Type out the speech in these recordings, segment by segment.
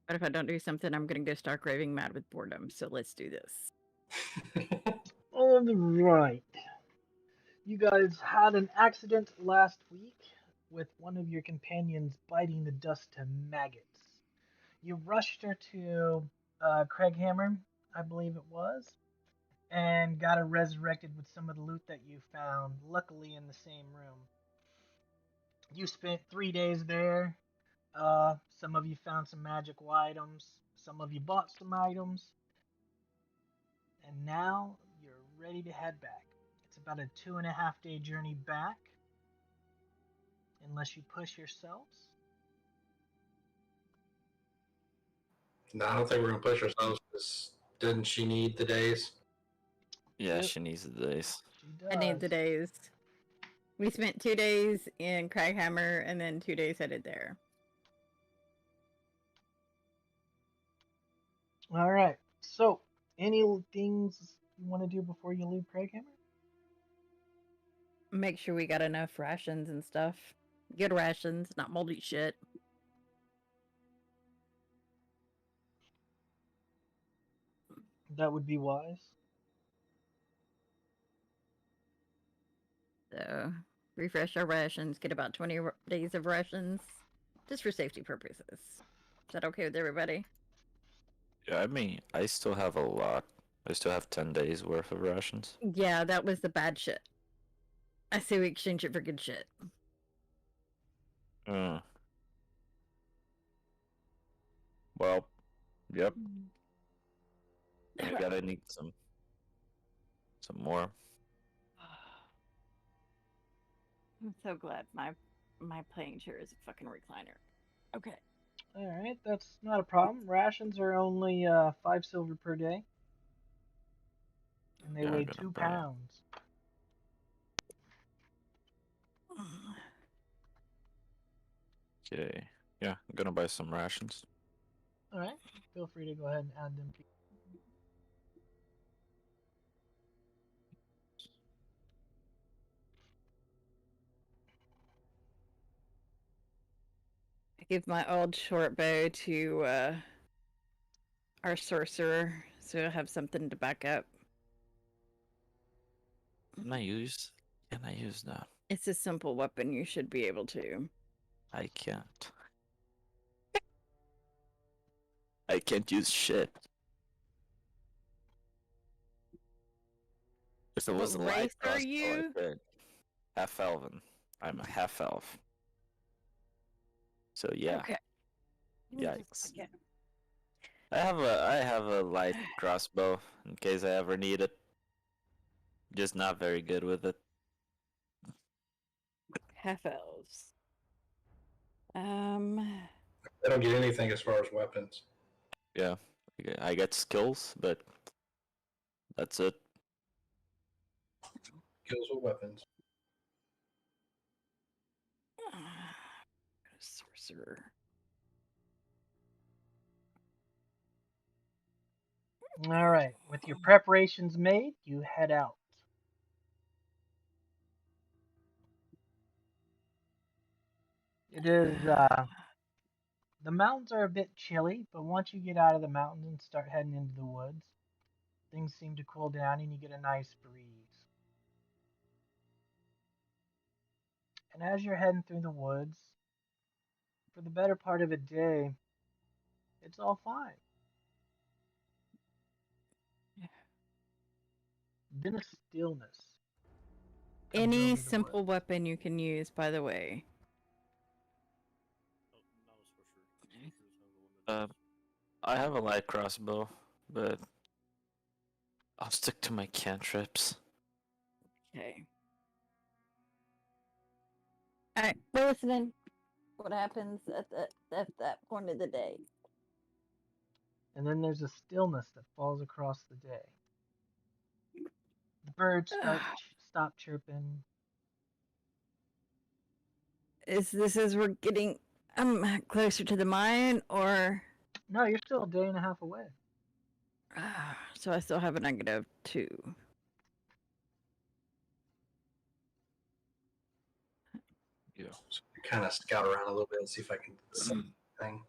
But if I don't do something, I'm gonna go stark raving mad with boredom. So let's do this. All right. You guys had an accident last week with one of your companions biting the dust to maggots. You rushed her to Craighammer, I believe it was, and got her resurrected with some of the loot that you found, luckily in the same room. You spent 3 days there. Some of you found some magical items, some of you bought some items, and now you're ready to head back. It's about a 2.5 day journey back, unless you push yourselves. No, I don't think we're gonna push ourselves because doesn't she need the days? Yeah, Yep, she needs the days. she I need the does. days. We spent 2 days in Craghammer and then 2 days headed there. All right. So, any things you want to do before you leave Craighammer? Make sure we got enough rations and stuff. Good rations, not moldy shit. That would be wise. So refresh our rations, get about 20 days of rations, just for safety purposes. Is that okay with everybody? Yeah, I mean, I still have a lot. I still have 10 days worth of rations. Yeah, that was the bad shit. I say we exchange it for good shit. Uh, well, yep. I gotta need some more. I'm so glad my playing chair is a fucking recliner. Okay. All right, that's not a problem. Rations are only 5 silver per day, and they Yeah, I'm weigh gonna two buy. pounds. Okay. Yeah, I'm gonna buy some rations. All right, feel free to go ahead and add them to. I give my old short bow to our sorcerer, so I have something to back up. Can I use that? It's a simple weapon. You should be able to. I can't. I can't use shit. If it was a What light race are crossbow, I you? could. Half elven. I'm a half elf. So yeah. Okay. Yikes. I have a light crossbow in case I ever need it. Just not very good with it. Half elves. They don't get anything as far as weapons. Yeah. I get skills, but that's it. Kills with weapons. Sorcerer. All right, with your preparations made, you head out. It is the mountains are a bit chilly, but once you get out of the mountains and start heading into the woods, things seem to cool down and you get a nice breeze. And as you're heading through the woods, for the better part of a day, it's all fine. Then a stillness comes Any over the simple woods. weapon you can use, by the way. Uh, I have a light crossbow, but I'll stick to my cantrips. Okay. All right, we're listening. What happens at that point of the day? And then there's a stillness that falls across the day. The birds stop chirping. Is this as we're getting closer to the mine, or No, you're still a day and a half away. so I still have a -2. Yeah. So kind of scout around a little bit and see if I can see anything.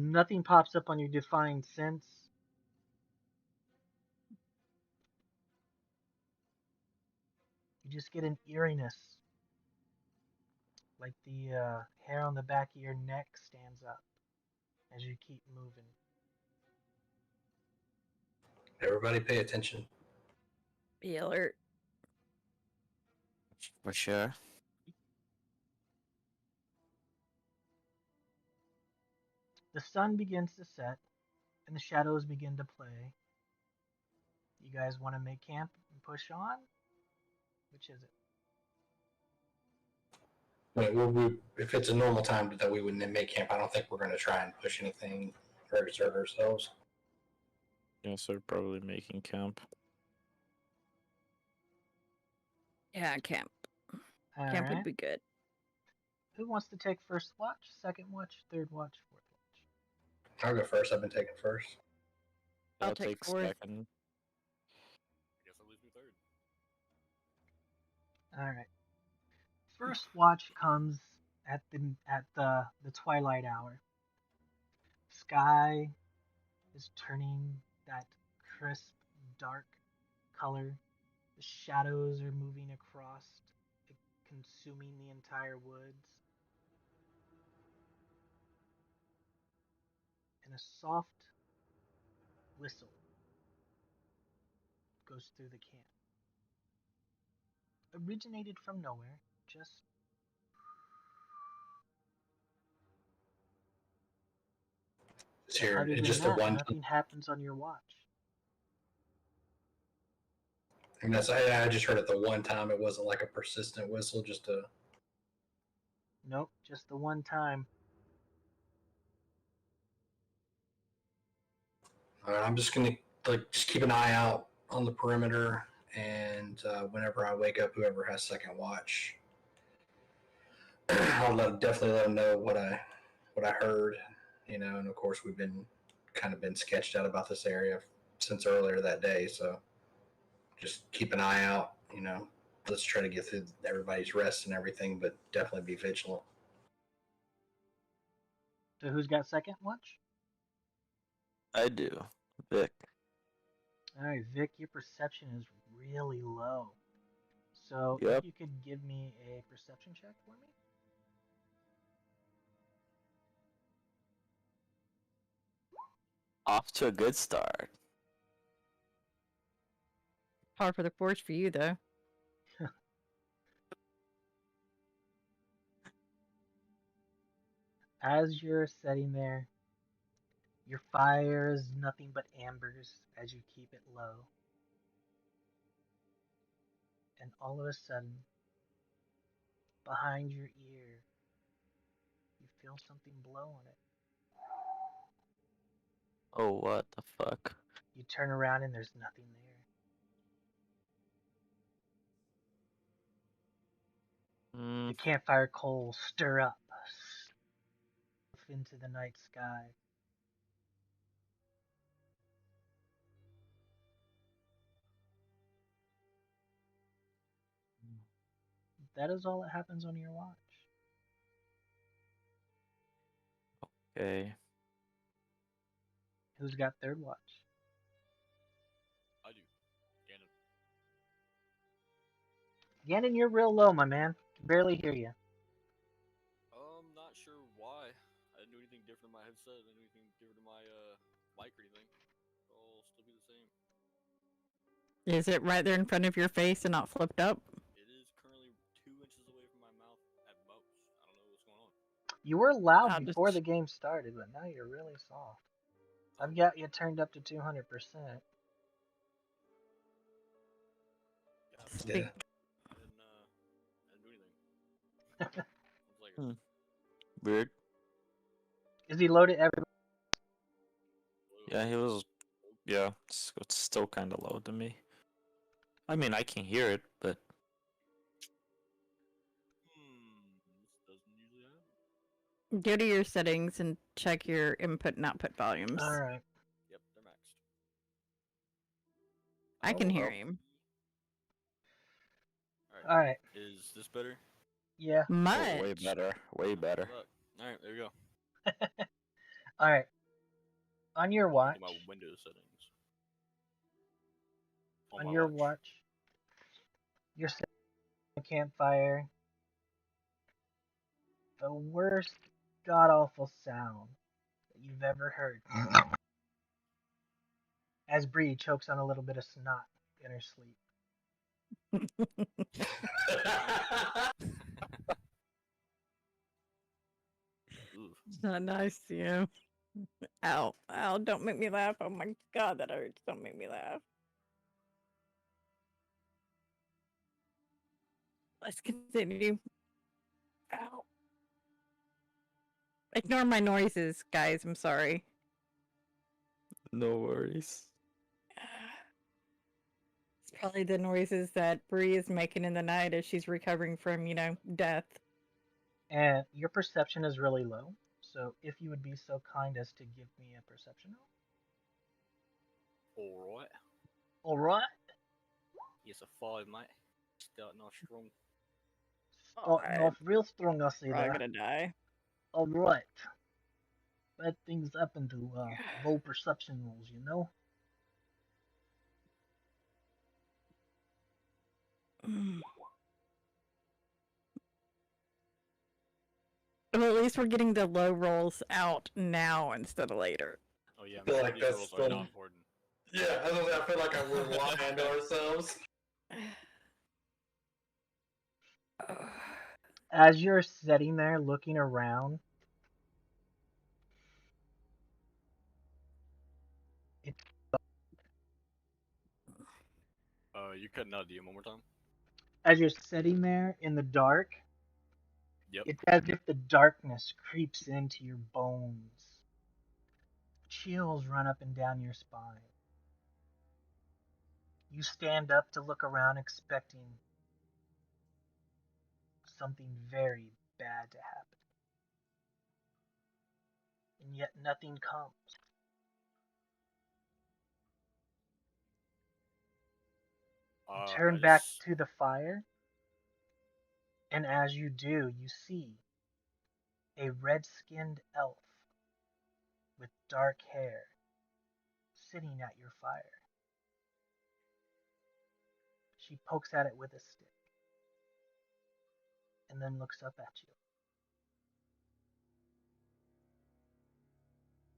Nothing pops up on your defined sense. You just get an eeriness. Like the hair on the back of your neck stands up as you keep moving. Everybody pay attention. Be alert. For sure. The sun begins to set, and the shadows begin to play. You guys want to make camp and push on? Which is it? If it's a normal time that we wouldn't make camp, I don't think we're going to try and push anything or exert ourselves. Yes, they're probably making camp. Yeah, camp. All Camp right. would be good. Who wants to take first watch, second watch, third watch, fourth watch? I'll go first. I've been taking first. I'll take fourth. second. Guess I'll lose me third. All right. First watch comes at the twilight hour. Sky is turning that crisp, dark color. The shadows are moving across, consuming the entire woods. And a soft whistle goes through the camp. Originated from nowhere, just It's here. other It's than just that, a one. nothing happens on your watch. I mean, I just heard it the one time. It wasn't like a persistent whistle. Just a. Nope, just the one time. All right, I'm just gonna just keep an eye out on the perimeter, and whenever I wake up, whoever has second watch, I'll definitely let them know what I heard. You know, and of course we've been sketched out about this area since earlier that day, so just keep an eye out. You know, let's try to get through everybody's rest and everything, but definitely be vigilant. So who's got second watch? I do. Vic. Alright, Vic, your perception is really low. So Yep. if you could give me a perception check for me? Off to a good start. Par for the course for you, though. As you're sitting there, your fire is nothing but ambers as you keep it low. And all of a sudden, behind your ear, you feel something blow on it. Oh, what the fuck? You turn around and there's nothing there. Mm, The campfire coals stir up into the night sky. That is all that happens on your watch. okay. Who's got third watch? I do. Ganon. Gannon, you're real low, my man. Can barely hear you. Not sure why. I didn't do anything different to my headset. I didn't do anything different to my mic or anything. I'll still be the same. Is it right there in front of your face and not flipped up? It is currently 2 inches away from my mouth at most. I don't know what's going on. You were loud I'll before just- the game started, but now you're really soft. I've got you turned up to 200%. Yeah, Speak. Yeah. I didn't do anything. I was like, Weird. Is he loaded every? Yeah, he was. Yeah, it's still kind of low to me. I mean, I can hear it, but this doesn't usually happen. Go to your settings and check your input and output volumes. Alright. Yep, they're maxed. I can Oh, hear well. him. Alright. Alright. Is this better? Yeah. oh, Much. way better. Way better. Look. Alright, there we go. All right. On your watch, Do my Windows settings. on my your watch, you're sitting at a campfire. The worst god awful sound that you've ever heard. As Bree chokes on a little bit of snot in her sleep. Ooh. It's not nice, yeah. Ow. Ow, don't make me laugh. Oh my god, that hurts. Don't make me laugh. Let's continue. Ow. Ignore my noises, guys. I'm sorry. No worries. It's probably the noises that Bree is making in the night as she's recovering from, death. And your perception is really low. So if you would be so kind as to give me a perception roll. Alright. Alright. Yes, a 5, mate. Starting off strong. Starting off real strong, I see We're all there. gonna die. Alright. Bad things happen to low perception rolls, you know? Well, at least we're getting the low rolls out now instead of later. Oh yeah, feel man, like these that's rolls are still- not important. Yeah, I feel like we're lying to ourselves. As you're sitting there looking around, You're cutting out DM one more time? as you're sitting there in the dark, Yep. it's as if the darkness creeps into your bones. Chills run up and down your spine. You stand up to look around expecting something very bad to happen. And yet nothing comes. You turn back to the fire, and as you do, you see a red-skinned elf with dark hair sitting at your fire. She pokes at it with a stick and then looks up at you.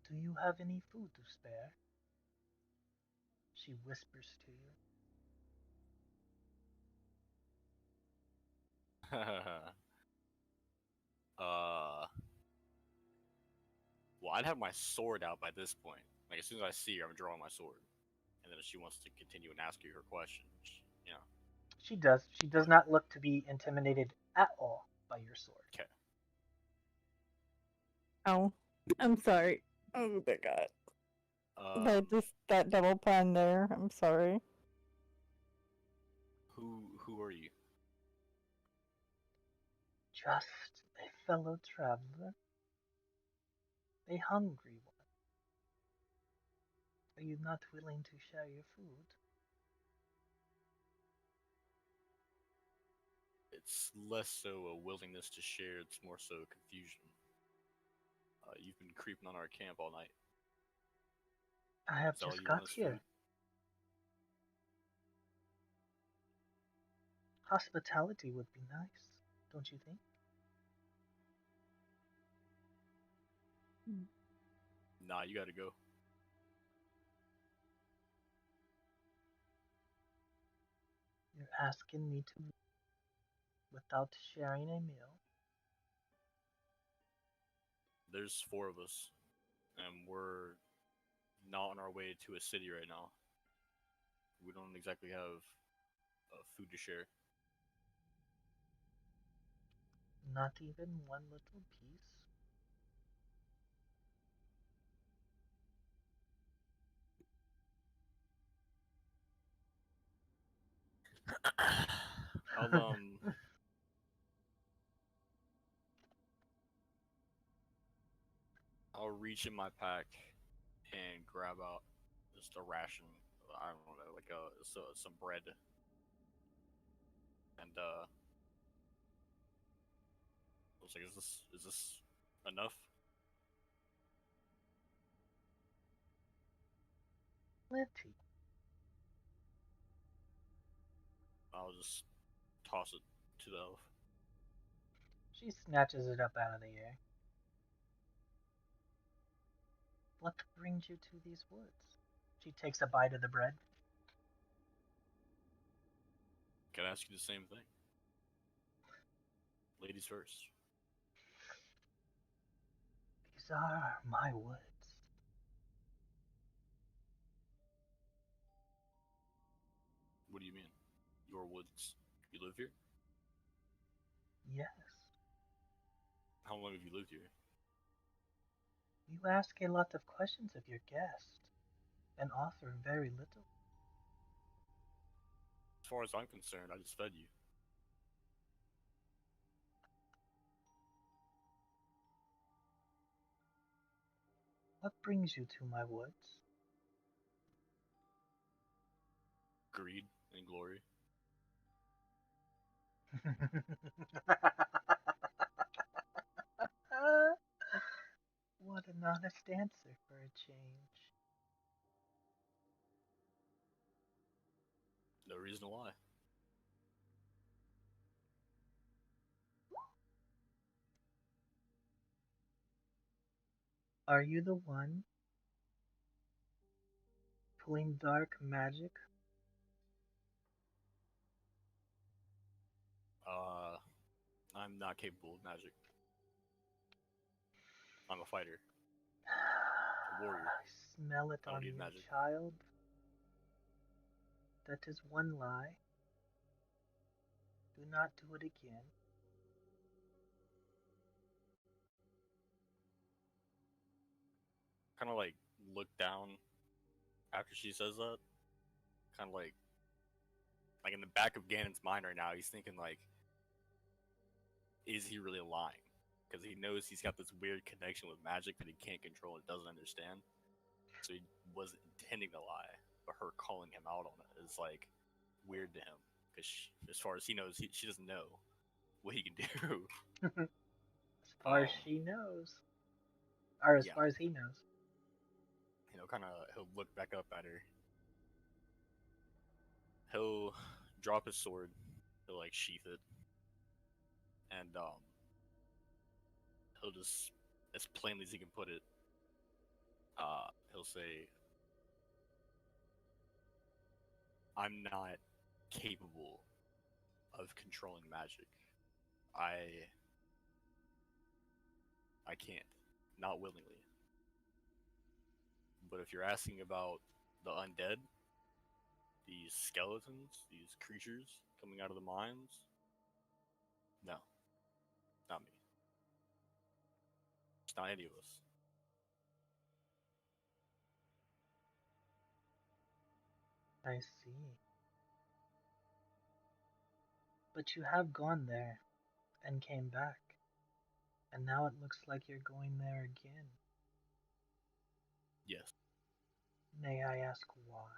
Do you have any food to spare? She whispers to you. Well, I'd have my sword out by this point. Like, as soon as I see her, I'm drawing my sword. And then if she wants to continue and ask you her question, you know. She does. She does not look to be intimidated at all by your sword. Okay. Oh, I'm sorry. Oh my god. That double pun there. I'm sorry. Who are you? Just a fellow traveler. A hungry one. Are you not willing to share your food? It's less so a willingness to share, it's more so confusion. You've been creeping on our camp all night. I have Is all just you got want is here. food? Hospitality would be nice, don't you think? Nah, you gotta go. You're asking me to without sharing a meal. There's 4 of us, and we're not on our way to a city right now. We don't exactly have food to share. Not even one little piece. I'll reach in my pack and grab out just a ration. I don't know, like some bread, and I was like, "Is this enough?" Plenty. I'll just toss it to the elf. She snatches it up out of the air. What brings you to these woods? She takes a bite of the bread. Can I ask you the same thing? Ladies first. These are my woods. What do you mean? Your woods. You live here? Yes. How long have you lived here? You ask a lot of questions of your guest and offer very little. As far as I'm concerned, I just fed you. What brings you to my woods? Greed and glory. What an honest answer for a change. No reason to lie. Are you the one pulling dark magic? I'm not capable of magic. I'm a fighter. A warrior. I smell it I don't on need you, magic. child. That is one lie. Do not do it again. Kind of like look down after she says that. Kind of like in the back of Ganon's mind right now, he's thinking like, is he really lying? Because he knows he's got this weird connection with magic that he can't control and doesn't understand. So he wasn't intending to lie, but her calling him out on it is like weird to him. Because as far as he knows, she doesn't know what he can do. As far as she knows. Or as Yeah. far as he knows. Kind of, he'll look back up at her. He'll drop his sword. He'll like sheath it, and he'll just, as plainly as he can put it, he'll say, "I'm not capable of controlling magic. I can't, not willingly. But if you're asking about the undead, these skeletons, these creatures coming out of the mines, no, not me. It's not any of us." I see. But you have gone there and came back. And now it looks like you're going there again. Yes, May I ask why?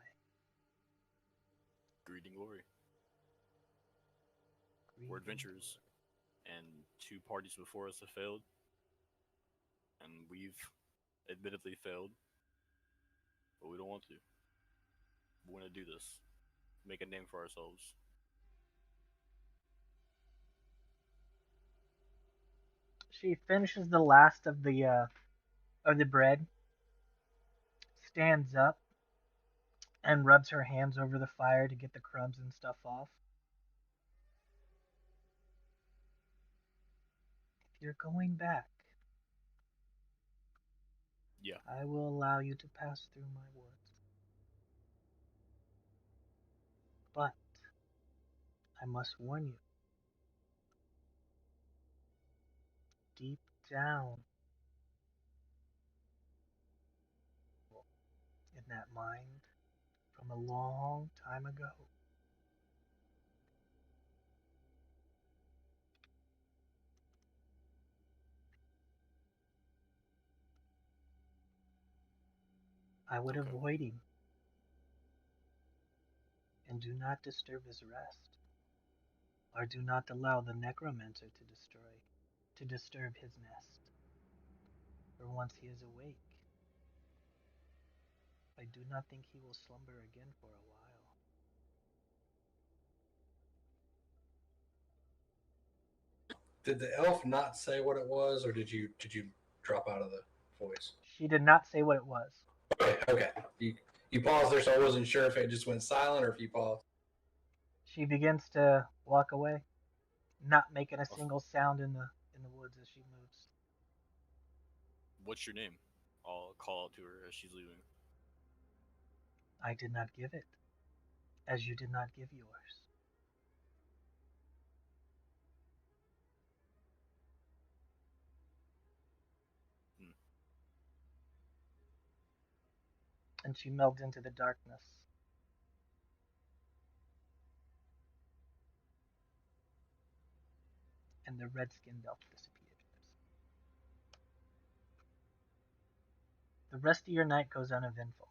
greed and glory. We're adventurers, and two parties before us have failed, and we've admittedly failed, but we don't want to. We want to do this, make a name for ourselves. She finishes the last of the bread, stands up, and rubs her hands over the fire to get the crumbs and stuff off. If you're going back, Yeah, I will allow you to pass through my woods. But I must warn you, deep down in that mind from a long time ago, I would okay. avoid him and do not disturb his rest, or do not allow the necromancer to disturb his nest. For once he is awake, I do not think he will slumber again for a while. Did the elf not say what it was, or did you drop out of the voice? She did not say what it was. Okay, okay. You paused there, so I wasn't sure if it just went silent or if you paused. She begins to walk away, not making a Oh. single sound in the woods as she moves. What's your name? I'll call out to her as she's leaving. I did not give it, as you did not give yours. Hmm. And she melds into the darkness. And the red-skinned elf disappears. The rest of your night goes uneventful.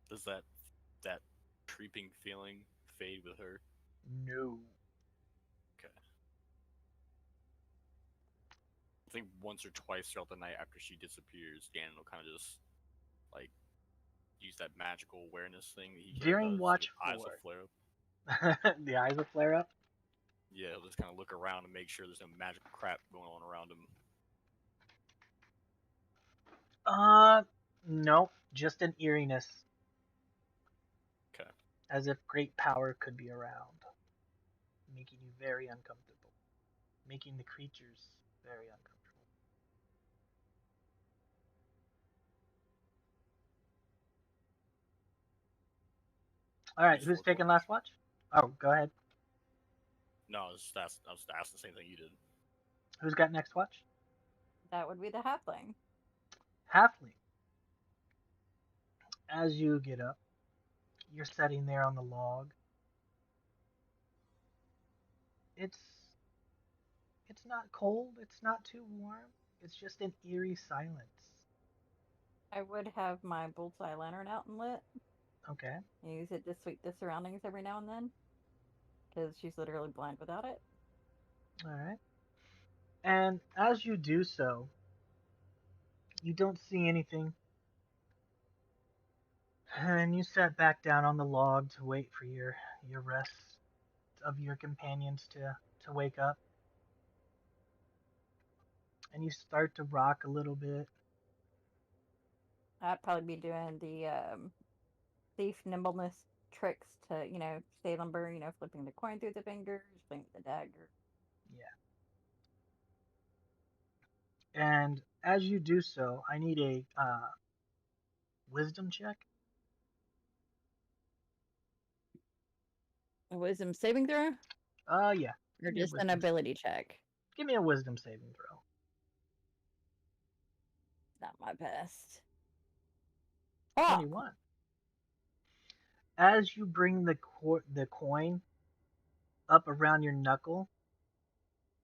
Does that creeping feeling fade with her? No. Okay. I think once or twice throughout the night after she disappears, Ganon will kind of just like use that magical awareness thing that he During does. watch Like, eyes will 4. flare up. The eyes will flare up. Yeah, he'll just kind of look around and make sure there's no magical crap going on around him. Nope. Just an eeriness. Okay. As if great power could be around. Making you very uncomfortable. Making the creatures very uncomfortable. Alright, Who's who's fourth taking watch? last watch? Oh, go ahead. No, I was just asking the same thing you did. Who's got next watch? That would be the halfling. Halfling. As you get up, you're sitting there on the log. It's not cold, it's not too warm. It's just an eerie silence. I would have my bullseye lantern out and lit. Okay. And use it to sweep the surroundings every now and then. Because she's literally blind without it. Alright. And as you do so, you don't see anything. And you sat back down on the log to wait for your rest of your companions to wake up. And you start to rock a little bit. I'd probably be doing the thief nimbleness tricks to, stay limber, flipping the coin through the fingers, swinging the dagger. Yeah. And as you do so, I need a wisdom check. A wisdom saving throw? Yeah. Or Give me a just an wisdom- ability check? Give me a wisdom saving throw. Not my best. Oh! 21. As you bring the coin up around your knuckle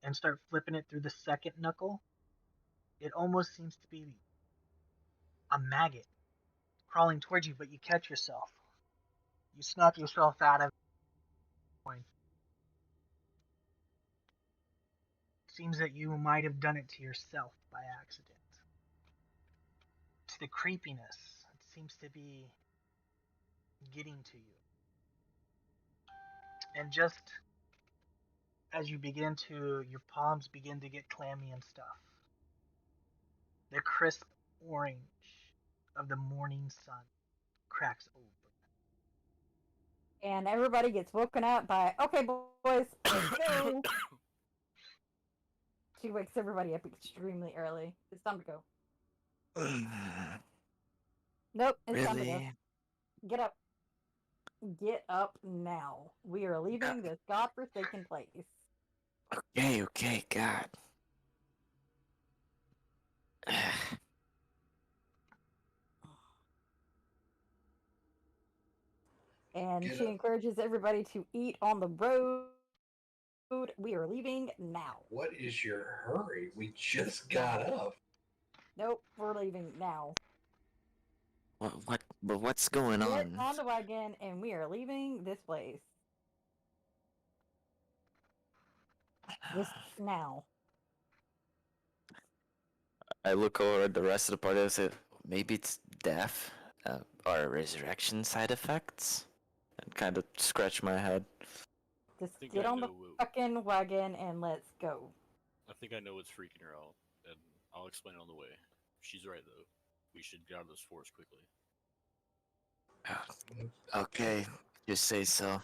and start flipping it through the second knuckle, it almost seems to be a maggot crawling towards you, but you catch yourself. You snap yourself out of the coin. Seems that you might have done it to yourself by accident. It's the creepiness. It seems to be getting to you. And just as you begin to, your palms begin to get clammy and stuff. The crisp orange of the morning sun cracks open. And everybody gets woken up by, okay, boys, let's go. She wakes everybody up extremely early. It's time to go. Nope, it's time to go. Really? Get up. Get up now. We are leaving this godforsaken place. Okay, God. And Get she up. encourages everybody to eat on the road. We are leaving now. What is your hurry? We just got up. Nope, we're leaving now. But what's going Get on? on the wagon, and we are leaving this place. Just now. I look over at the rest of the party and say, maybe it's deaf. are resurrection side effects? And kind of scratch my head. Just I think get I on the know. fucking wagon and let's go. I think I know what's freaking her out, and I'll explain on the way. She's right though. We should get out of this forest quickly. Okay, you say so.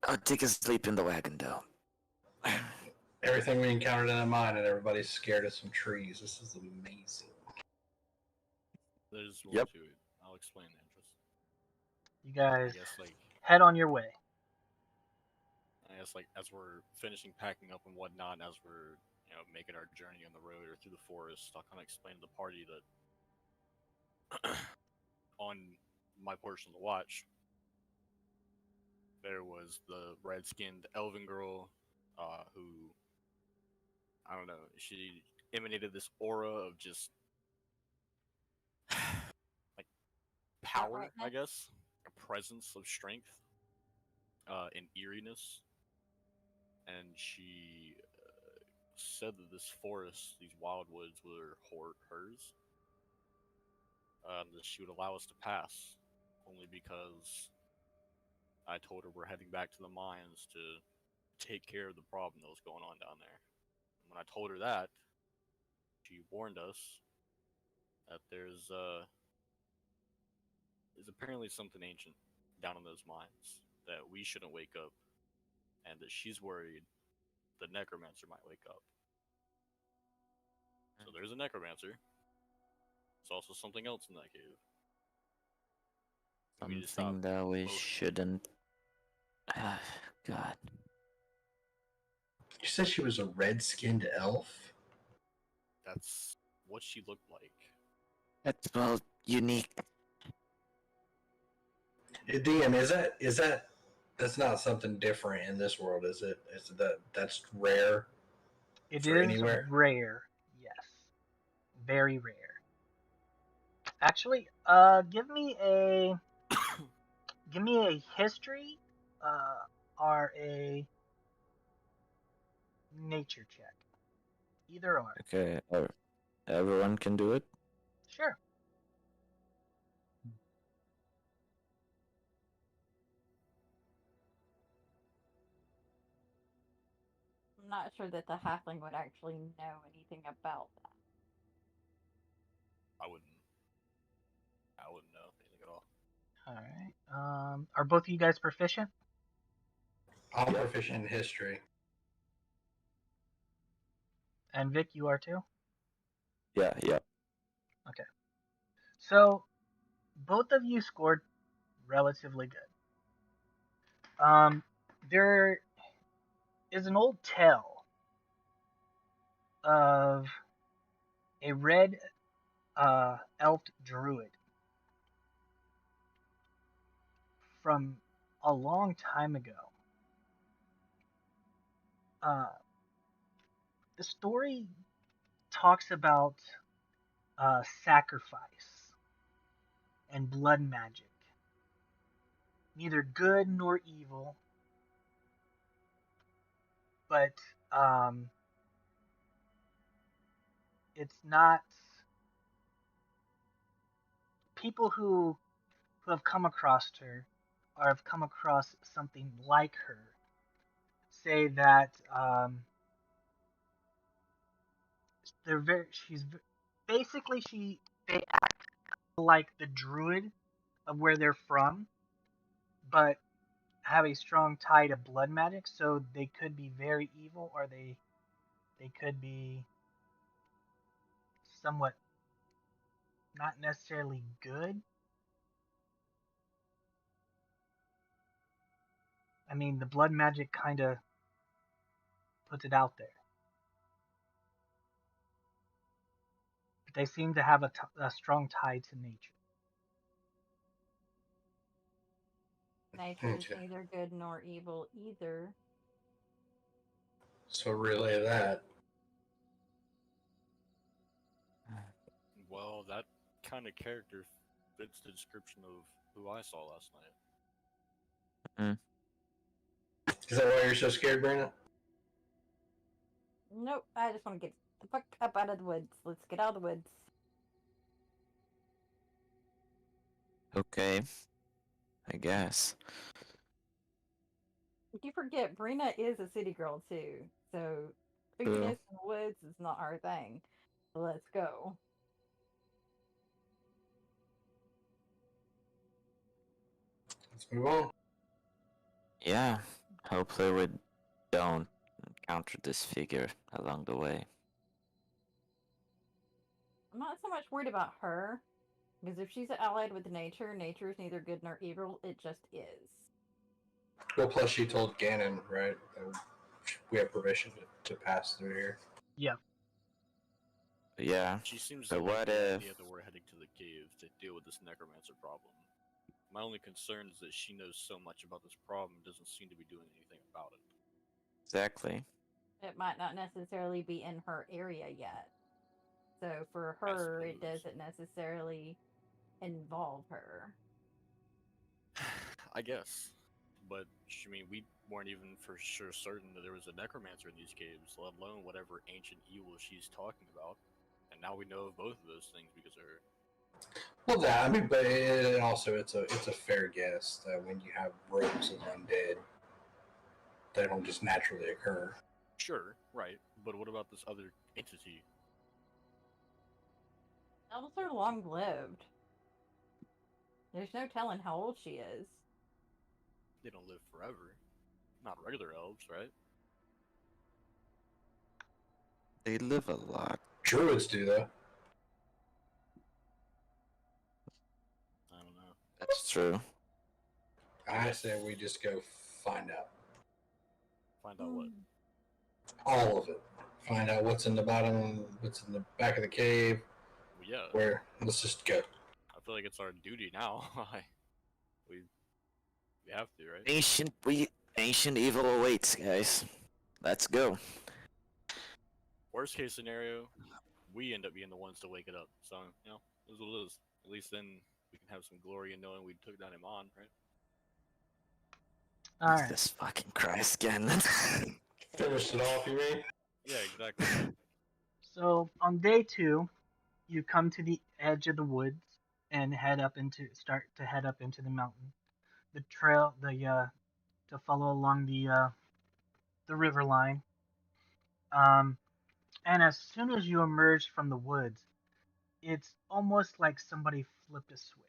I'll take a sleep in the wagon, though. Everything we encountered in a mine, and everybody's scared of some trees. This is amazing. There's more Yep. to it. I'll explain the interest. You I guys guess like head on your way. as we're finishing packing up and whatnot, as we're making our journey on the road or through the forest, I'll kind of explain to the party that on my portion of the watch, there was the red-skinned elven girl who, I don't know, she emanated this aura of just like power, I Uprightness? guess, a presence of strength, and eeriness, and she said that this forest, these wildwoods, were hers. That she would allow us to pass, only because I told her we're heading back to the mines to take care of the problem that was going on down there. And when I told her that, she warned us that there's apparently something ancient down in those mines that we shouldn't wake up, and that she's worried the necromancer might wake up. So there's a necromancer. There's also something else in that cave. We need to stop Something that we both. shouldn't. God. You said she was a red-skinned elf? That's what she looked like. That's, well, unique. DM, is that that's not something different in this world, is it? Is that's rare? It For is anywhere? rare, yes, very rare. Actually, give me a history, or a nature check, either or. Okay, everyone can do it? Sure. I'm not sure that the halfling would actually know anything about that. I wouldn't know anything at all. All right. Are both of you guys proficient? I'm proficient in history. And Vic, you are too? Yeah. So, both of you scored relatively good. There is an old tale of a red elf druid from a long time ago. The story talks about sacrifice and blood magic, neither good nor evil, but it's not. People who have come across her or have come across something like her say that they're very. Basically they act like the druid of where they're from, but have a strong tie to blood magic. So they could be very evil, or they could be somewhat not necessarily good. I mean, the blood magic kind of puts it out there. But they seem to have a strong tie to nature. Nature is Okay. neither good nor evil either. So relay that. Well, that kind of character fits the description of who I saw last night. Is that why you're so scared, Brandon? Nope, I just want to get the fuck up out of the woods. Let's get out of the woods. Okay, I guess. You forget, Brina is a city girl too, so spookiness True. in the woods is not our thing. So let's go. Let's move on. Yeah, hopefully we don't encounter this figure along the way. I'm not so much worried about her, because if she's allied with nature, nature is neither good nor evil, it just is. Well, plus she told Ganon, right? That we have permission to pass through here. Yeah. Yeah, She seems but to like what the if... idea that we're heading to the cave to deal with this necromancer problem. My only concern is that she knows so much about this problem and doesn't seem to be doing anything about it. Exactly. It might not necessarily be in her area yet. So for I her, it suppose. doesn't necessarily involve her. I guess. But, I mean, we weren't even for sure certain that there was a necromancer in these caves, let alone whatever ancient evil she's talking about. And now we know of both of those things because of her. Well, that I mean, but also it's a fair guess that when you have rogues of undead, they don't just naturally occur. Sure, right. But what about this other entity? Elves are long lived. There's no telling how old she is. They don't live forever. Not regular elves, right? They live a lot. Druids do though. I don't know. That's true. I say we just go find out Find out what. all of it. Find out what's in the bottom, what's in the back of the cave. Well, yeah. Where? Let's just go. I feel like it's our duty now. we have to, right? Ancient evil awaits, guys. Let's go. Worst case scenario, we end up being the ones to wake it up. So, you know, it is what it is. At least then we can have some glory in knowing we took down Iman, right? Alright. This fucking Christ again. Finish it off, you mean? Yeah, exactly. So on day 2, you come to the edge of the woods and start to head up into the mountain. The trail, to follow along the river line. And as soon as you emerge from the woods, it's almost like somebody flipped a switch.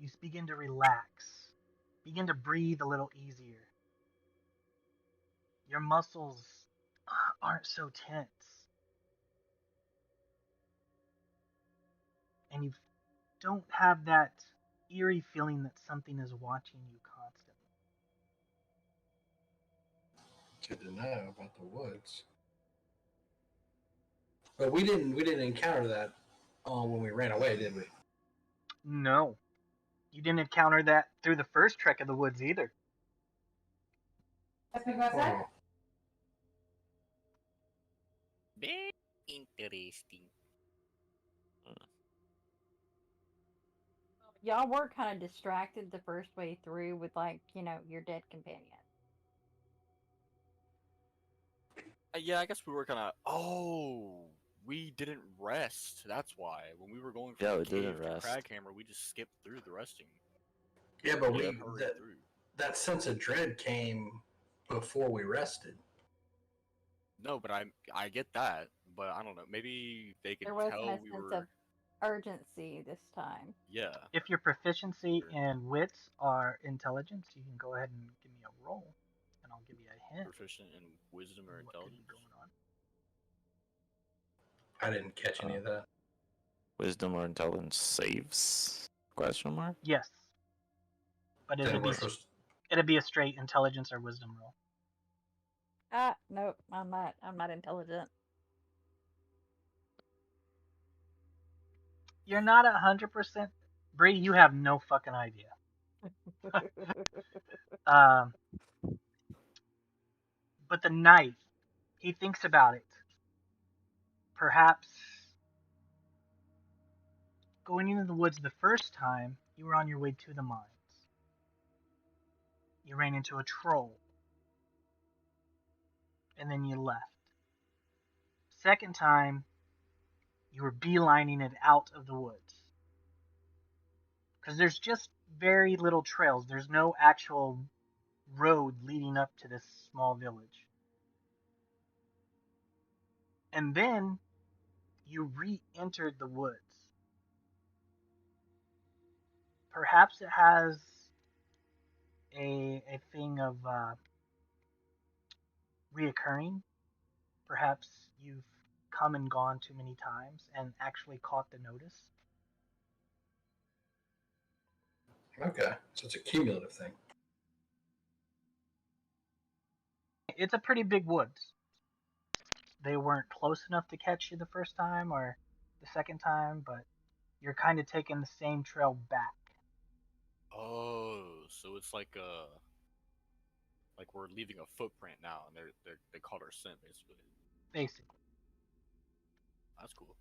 You begin to relax, begin to breathe a little easier. Your muscles aren't so tense. And you don't have that eerie feeling that something is watching you constantly. Good to know about the woods. But we didn't encounter that when we ran away, did we? No. You didn't encounter that through the first trek of the woods either. Oh. Very interesting. Y'all were kind of distracted the first way through with, like, your dead companion. Yeah, I guess we were kind of. Oh, we didn't rest. That's why. When we were going from Yeah, the we didn't cave to rest. Craghammer, we just skipped through the resting. Yeah, but We we hurried through. that sense of dread came before we rested. No, but I get that, but I don't know. Maybe they could There wasn't tell a we sense were. of urgency this time. Yeah. If your proficiency Sure. in wits or intelligence, you can go ahead and give me a roll, and I'll give you a hint. Proficient in wisdom or of what could be intelligence. going on. I didn't catch any of that. Wisdom or intelligence saves? Question mark? Yes, but Then we're supposed it'd be a straight intelligence or wisdom roll. Nope, I'm not intelligent. You're not 100%. Bree, you have no fucking idea. But the knife, he thinks about it. Perhaps going into the woods the first time, you were on your way to the mines. You ran into a troll. And then you left. Second time, You were beelining it out of the woods. Because there's just very little trails. There's no actual road leading up to this small village. And then you re-entered the woods. Perhaps it has a thing of reoccurring. Perhaps you've come and gone too many times and actually caught the notice. Okay, so it's a cumulative thing. It's a pretty big woods. They weren't close enough to catch you the first time or the second time, but you're kind of taking the same trail back. Oh, so it's like we're leaving a footprint now, and they caught our scent basically. Basically. That's cool.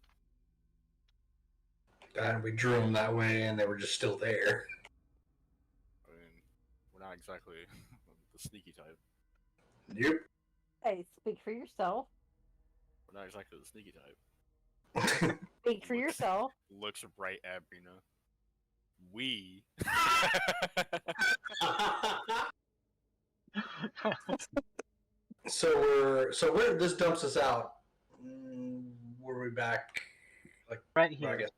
And we drew them that way, and they were just still there. I mean, we're not exactly the sneaky type. Yep. Hey, speak for yourself. We're not exactly the sneaky type. Speak for yourself. Looks right at Brina. We. So where this dumps us out? Were we back? Right I here. guess.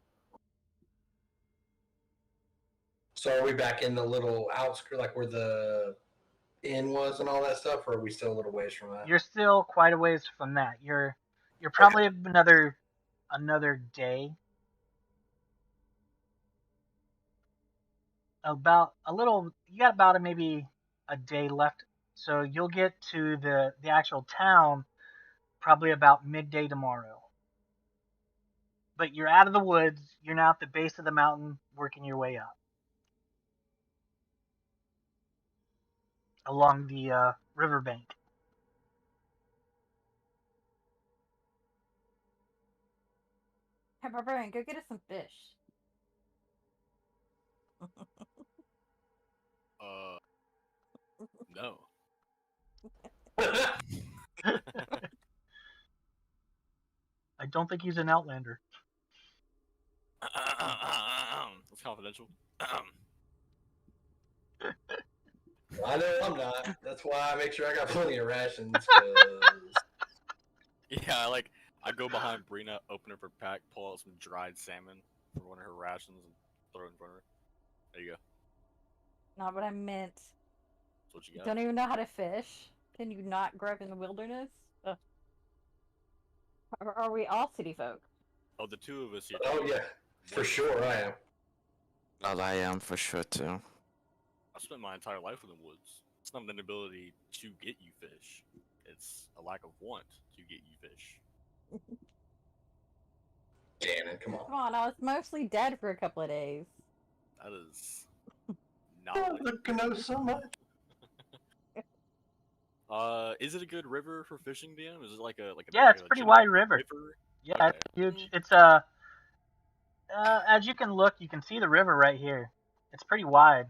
So are we back in the little outskirt, like where the inn was and all that stuff, or are we still a little ways from that? You're still quite a ways from that. You're probably another day. About a little. You got about maybe a day left, so you'll get to the actual town probably about midday tomorrow. But you're out of the woods. You're now at the base of the mountain, working your way up along the riverbank. Hey, Barbarian, go get us some fish. No. I don't think he's an outlander. It's confidential. I know I'm not. That's why I make sure I got plenty of rations. Yeah, I go behind Brina, open up her pack, pull out some dried salmon from one of her rations, and throw it in front of her. There you go. Not what I meant. That's what you got. Don't even know how to fish. Can you not grow up in the wilderness? Are we all city folk? Oh, the two of us here. Oh yeah, for sure I am. Well, I am for sure too. I spent my entire life in the woods. It's not an inability to get you fish. It's a lack of want to get you fish. Gannon, come Come on. on, I was mostly dead for a couple of days. That is I not. look to know so much. Is it a good river for fishing, DM? Is it like a Yeah, it's a pretty wide river. Yeah, Okay. it's huge. It's as you can look, you can see the river right here. It's pretty wide.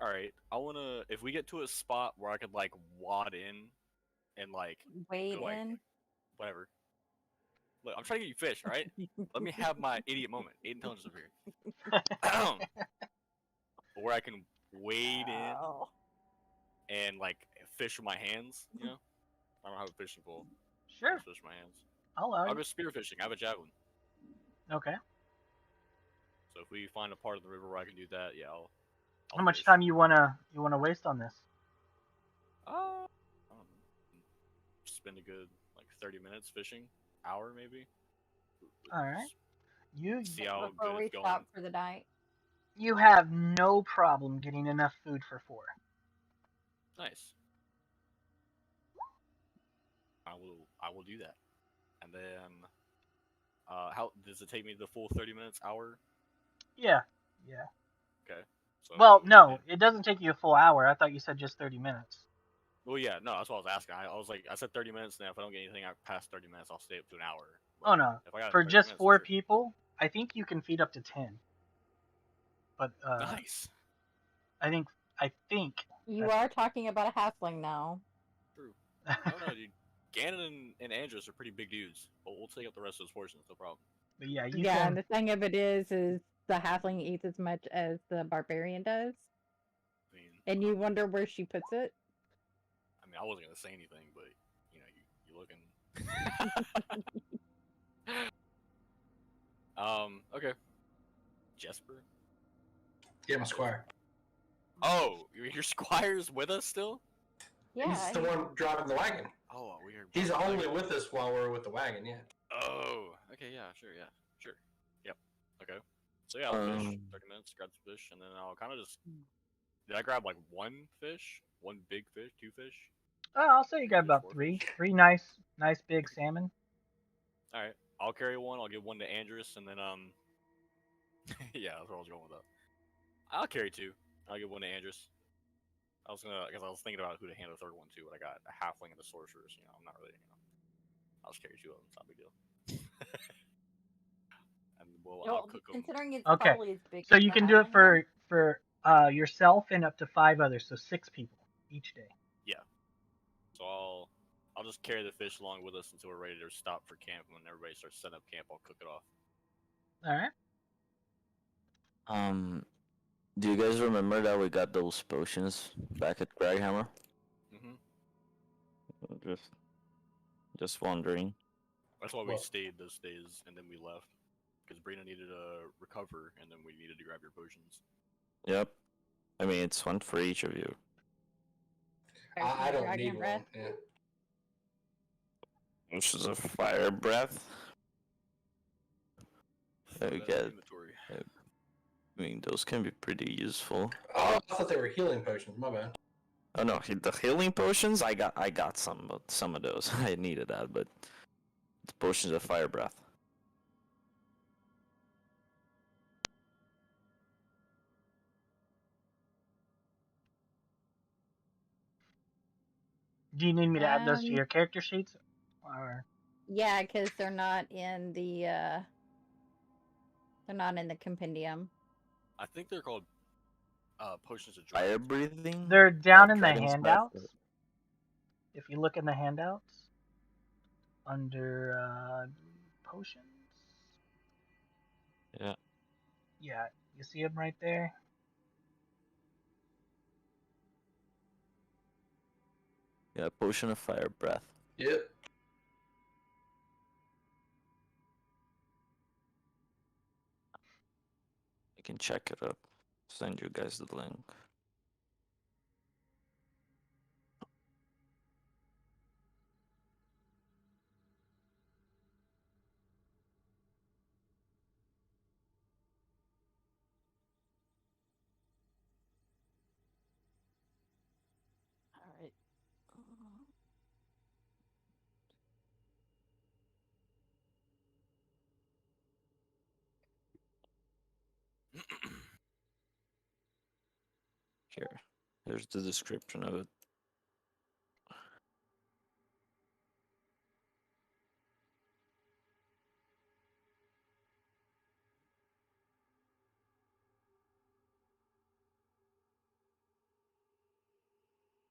All right, I wanna. If we get to a spot where I could wad in, and Wade go, in. whatever. Look, I'm trying to get you fish, all right? Let me have my idiot moment. Aiden Intelligence over here. Where I can wade in Oh. and fish with my hands. You know, I don't have a fishing pole. Sure, Just fish with my hands. I'll allow I'll you. go spearfishing. I have a javelin. Okay. So if we find a part of the river where I can do that, yeah, I'll How much fish. time you wanna waste on this? I don't know. Spend a good 30 minutes fishing, hour maybe. All right. You See how Before good we it's going. stop for the night. you have no problem getting enough food for 4. Nice. I will do that. And then, how does it take me the full 30 minutes, hour? Yeah. Okay. So, Well, no, it doesn't take you a full hour. I thought you said just 30 minutes. Well, yeah, no, that's what I was asking. I said 30 minutes. Now, if I don't get anything out past 30 minutes, I'll stay up to an hour. Oh no, If I got for 30 just minutes, 4 sure. people, I think you can feed up to 10. But Nice. I think You are talking about a halfling now. True. I don't know, dude. Ganon and Andros are pretty big dudes, but we'll take up the rest of those portions, no problem. But yeah, you Yeah, can. and the thing of it is the halfling eats as much as the barbarian does, I mean, and you wonder where she puts it. I wasn't gonna say anything, but you know, you're looking. Okay. Jesper. Yeah, my squire. Oh, your squire's with us still? Yeah, He's the one driving the wagon. Oh, weird. He's only with us while we're with the wagon. Yeah. Oh, okay, yeah, sure. Yep. Okay. So yeah, I'll fish 30 minutes, grab some fish, and then I'll kind of just. Did I grab like one fish, one big fish, two fish? Oh, I'll say you got Just about four three. fish? 3 nice big salmon. All right, I'll carry one. I'll give one to Andrus, and then yeah, that's where I was going with that. I'll carry two. I'll give one to Andrus. Because I was thinking about who to hand the third one to, but I got a halfling and the sorcerers. I'm not really, I'll just carry two of them. It's not a big deal. And I'll cook them. considering it's Okay, probably as big. So as you the can do it halfling for yourself and up to 5 others, so 6 people each day. Yeah. So I'll just carry the fish along with us until we're ready to stop for camp. When everybody starts setting up camp, I'll cook it off. All right. Do you guys remember that we got those potions back at Draghammer? Just wondering. That's why we Well- stayed those days and then we left. Because Brina needed to recover and then we needed to grab your potions. Yep. I mean, it's one for each of you. I don't dragon need breath. one. Yeah. Which is a fire breath. Throw We that in get. inventory. I mean, those can be pretty useful. Oh, I thought they were healing potions. My bad. Oh no, the healing potions. I got some of those. I needed that, but the potions of fire breath. Do you need me to add those to Um, your character sheets? Or Yeah, because they're not in the compendium. I think they're called potions of Fire dragon. breathing. they're down in the Dragon's breath. handouts. If you look in the handouts under potions. Yeah. Yeah, you see them right there. Yeah, potion of fire breath. Yep. I can check it up. Send you guys the link. All right. Here. Here's the description of it.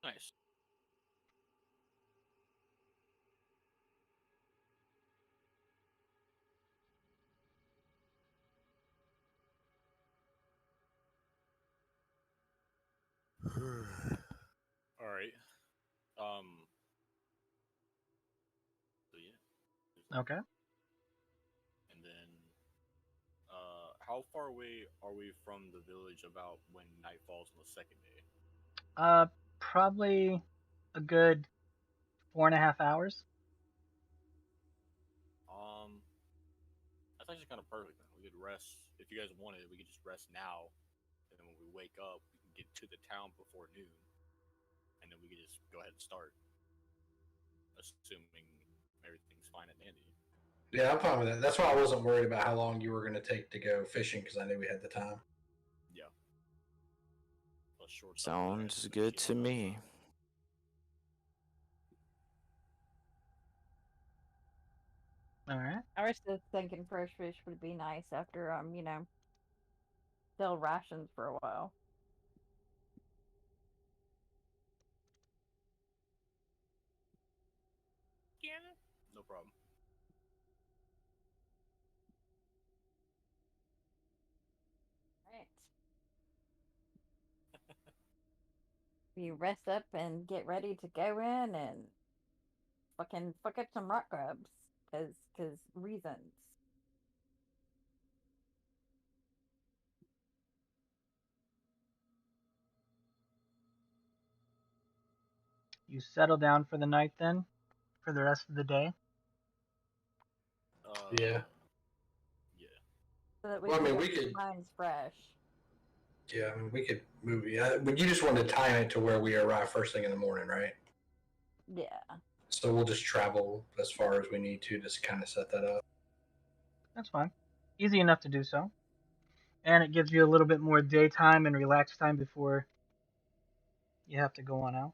Nice. All right. So yeah. there's that. Okay. And then, how far away are we from the village about when night falls on the second day? Probably a good 4.5 hours. That's actually kind of perfect. Then we could rest if you guys wanted. We could just rest now, and then when we wake up, we can get to the town before noon, and then we could just go ahead and start, assuming everything's fine and dandy. Yeah, I'm fine with that. That's why I wasn't worried about how long you were going to take to go fishing because I knew we had the time. Yeah. Plus short stuff there, and Sounds then good get to the- me. All right. I was just thinking fresh fish would be nice after still rations for a while. No problem. Right. We rest up and get ready to go in and fucking fuck up some rock grubs. Cause reasons. You settle down for the night then, for the rest of the day. Yeah. Yeah. So that we Well, I can mean, get we could. minds fresh. Yeah, I mean, we could move. Yeah, but you just wanted to time it to where we arrive first thing in the morning, right? Yeah. So we'll just travel as far as we need to kind of set that up. That's fine. Easy enough to do so. And it gives you a little bit more daytime and relaxed time before you have to go on out.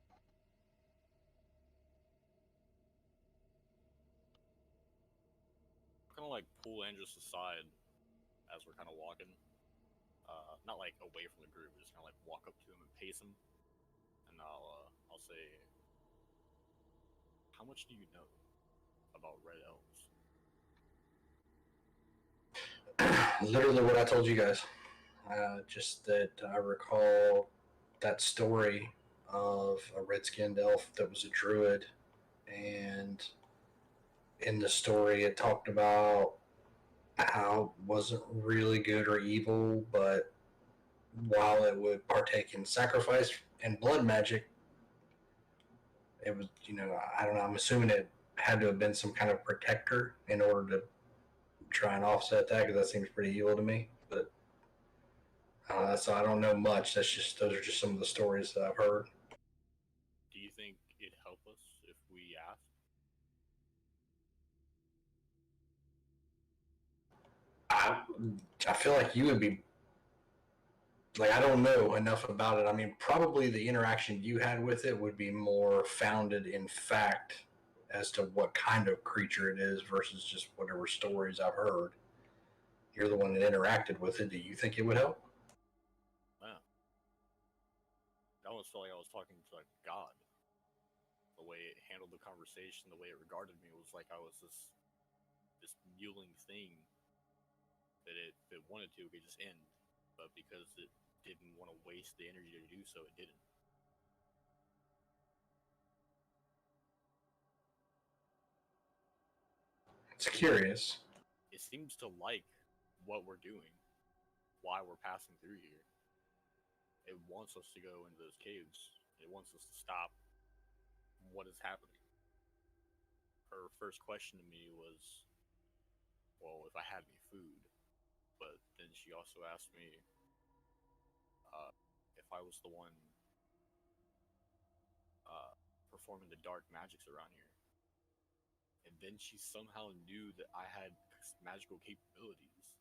Kind of like pull Andrus aside as we're kind of walking. Not like away from the group, just kind of like walk up to him and pace him, and I'll say, "How much do you know about red elves?" Literally what I told you guys. Just that I recall that story of a red-skinned elf that was a druid, and in the story it talked about how it wasn't really good or evil, but while it would partake in sacrifice and blood magic, it was, I don't know, I'm assuming it had to have been some kind of protector in order to try and offset that, because that seems pretty evil to me. But so I don't know much. Those are just some of the stories that I've heard. Do you think it'd help us if we asked? I feel like you would be like, I don't know enough about it. I mean, probably the interaction you had with it would be more founded in fact as to what kind of creature it is versus just whatever stories I've heard. You're the one that interacted with it. Do you think it would help? Yeah. I almost felt like I was talking to a god. The way it handled the conversation, the way it regarded me, was like I was this mewling thing that if it wanted to, it could just end. But because it didn't want to waste the energy to do so, it didn't. It's curious. It seems to like what we're doing, why we're passing through here. It wants us to go into those caves. It wants us to stop what is happening. Her first question to me was, well, if I had any food. But then she also asked me if I was the one performing the dark magics around here. And then she somehow knew that I had magical capabilities.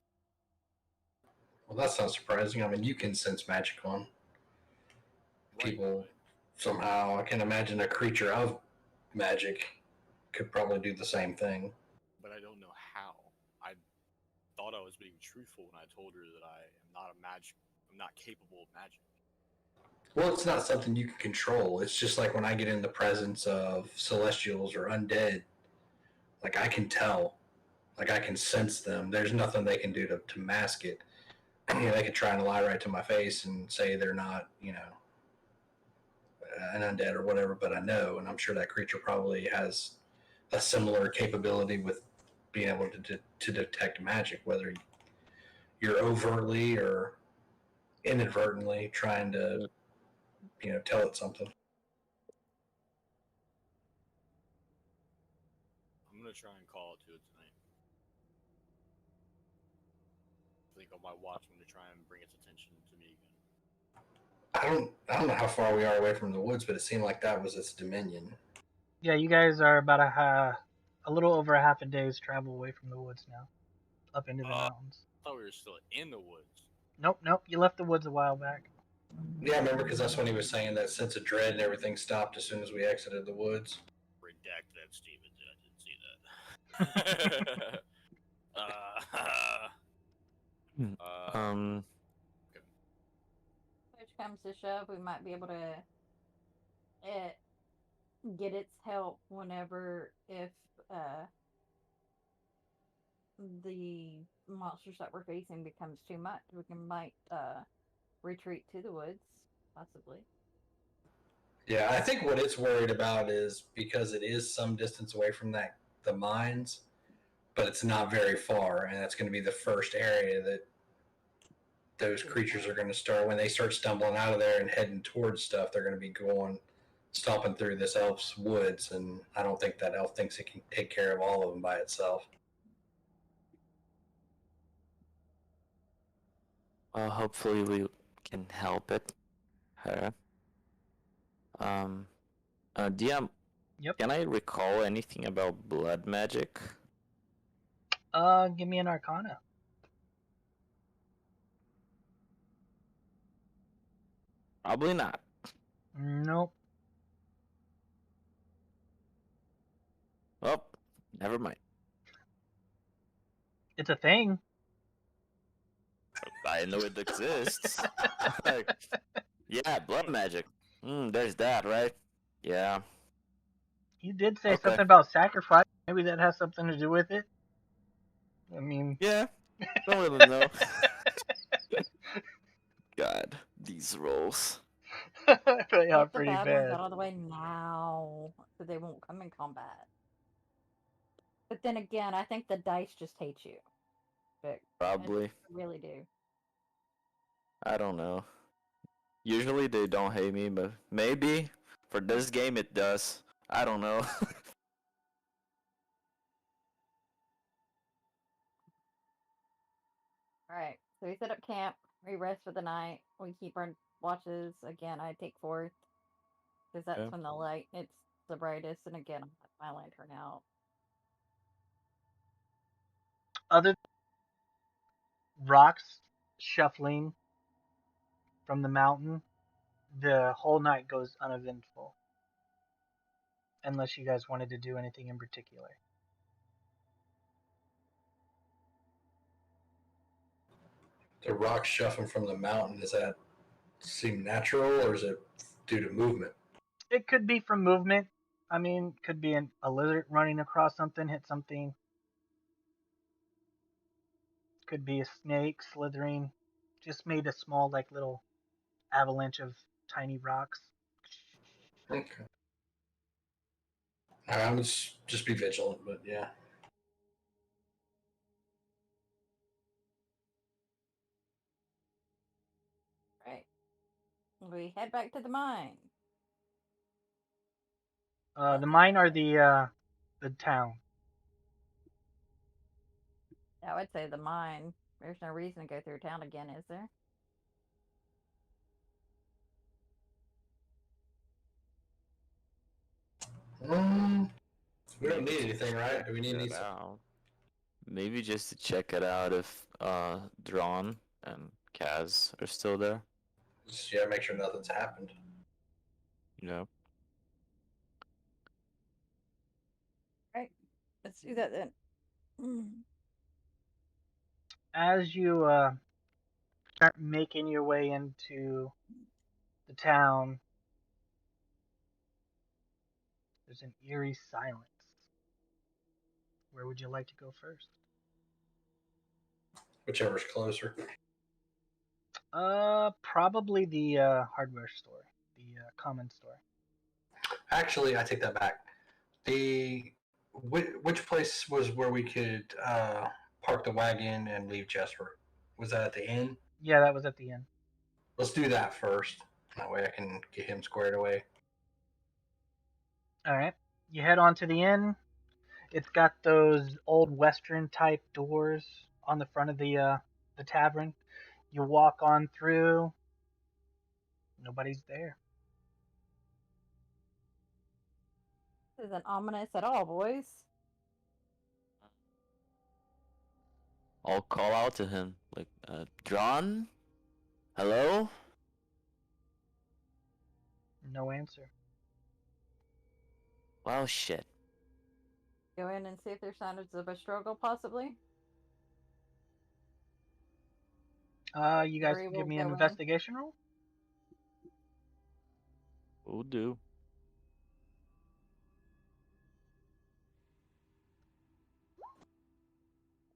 Well, that's not surprising. I mean, you can sense magic on people somehow. I can imagine a creature of magic could probably do the same thing. But I don't know how. I thought I was being truthful when I told her that I am not I'm not capable of magic. Well, it's not something you can control. It's just like when I get in the presence of celestials or undead, like I can tell, like I can sense them. There's nothing they can do to mask it. They could try and lie right to my face and say they're not, an undead or whatever, but I know, and I'm sure that creature probably has a similar capability with being able to detect magic, whether you're overtly or inadvertently trying to, tell it something. I'm gonna try and call it to it tonight. I think on my watch, I'm gonna try and bring its attention to me again. I don't know how far we are away from the woods, but it seemed like that was its dominion. Yeah, you guys are about a little over a half a day's travel away from the woods now, up into the mountains. I thought we were still in the woods. Nope. You left the woods a while back. Yeah, I remember, because that's when he was saying that sense of dread and everything stopped as soon as we exited the woods. Redact that, Stevens. I didn't see that. Push comes to shove, we might be able to get its help whenever, if the monsters that we're facing becomes too much, might retreat to the woods, possibly. Yeah, I think what it's worried about is because it is some distance away from the mines, but it's not very far, and that's going to be the first area that those creatures are going to start when they start stumbling out of there and heading towards stuff. They're going to be stomping through this elf's woods, and I don't think that elf thinks it can take care of all of them by itself. Well, hopefully we can help it. Her. DM, Yep. can I recall anything about blood magic? Give me an Arcana. Probably not. Nope. Oh, never mind. It's a thing. I know it exists. Like, yeah, blood magic. There's that, right? Yeah. You did say Okay. something about sacrifice. Maybe that has something to do with it. I mean, Yeah. Don't really know. God, these rolls. they Get are the pretty bad ones bad. out of the way now, so they won't come in combat. But then again, I think the dice just hate you. Vic. Probably. I really do. I don't know. Usually they don't hate me, but maybe for this game it does. I don't know. Alright, so we set up camp, we rest for the night, we keep our watches. Again, I take fourth, because that's Yeah. when the light, it's the brightest, and again, I'll have my lantern out. Other rocks shuffling from the mountain, the whole night goes uneventful. Unless you guys wanted to do anything in particular. The rocks shuffling from the mountain, does that seem natural, or is it due to movement? It could be from movement. I mean, could be a lizard running across something, hit something. Could be a snake slithering. Just made a small, like, little avalanche of tiny rocks. Okay. I would just be vigilant, but yeah. Right. We head back to the mine. The mine or the town? I would say the mine. There's no reason to go through town again, is there? We don't need anything, right? Do we need anything? Maybe just to check it out if Drawn and Kaz are still there. Just, yeah, make sure nothing's happened. You know. Right. Let's do that then. As you start making your way into the town, there's an eerie silence. Where would you like to go first? Whichever's closer. Probably the hardware store, the common store. Actually, I take that back. Which place was where we could park the wagon and leave Jesper? Was that at the inn? Yeah, that was at the end. Let's do that first. That way I can get him squared away. All right. You head on to the inn. It's got those old Western type doors on the front of the tavern. You walk on through. Nobody's there. This isn't ominous at all, boys. I'll call out to him, like, Drawn? Hello? No answer. Well, shit. Go in and see if there's signs of a struggle, possibly. You guys Three can give will me an go in. investigation roll. Will do.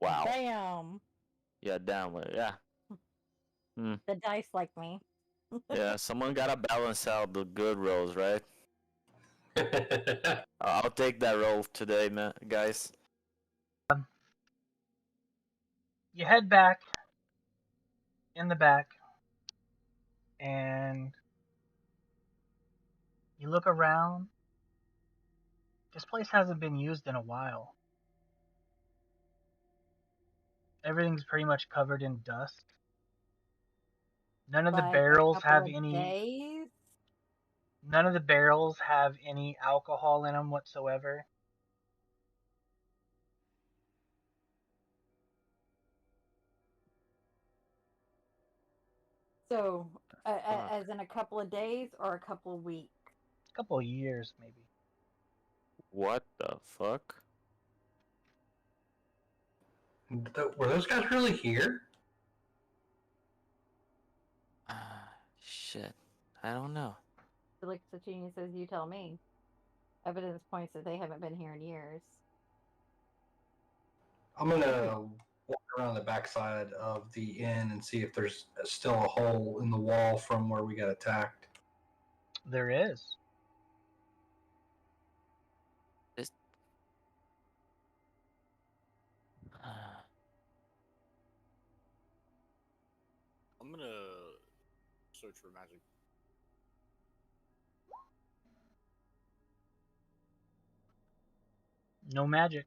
Wow. Bam! Yeah, damn it. Yeah. The dice like me. Yeah, someone gotta balance out the good rolls, right? I'll take that roll today, man, guys. You head back in the back, and you look around. This place hasn't been used in a while. Everything's pretty much covered in dust. None of the Like a barrels couple have of any. days. None of the barrels have any alcohol in them whatsoever. So, Fuck. as in a couple of days or a couple of weeks? A couple of years, maybe. What the fuck? Were those guys really here? Shit. I don't know. Felix Sacchini says, "You tell me." Evidence points that they haven't been here in years. I'm gonna walk around the backside of the inn and see if there's still a hole in the wall from where we got attacked. There is. I'm gonna search for magic. No magic.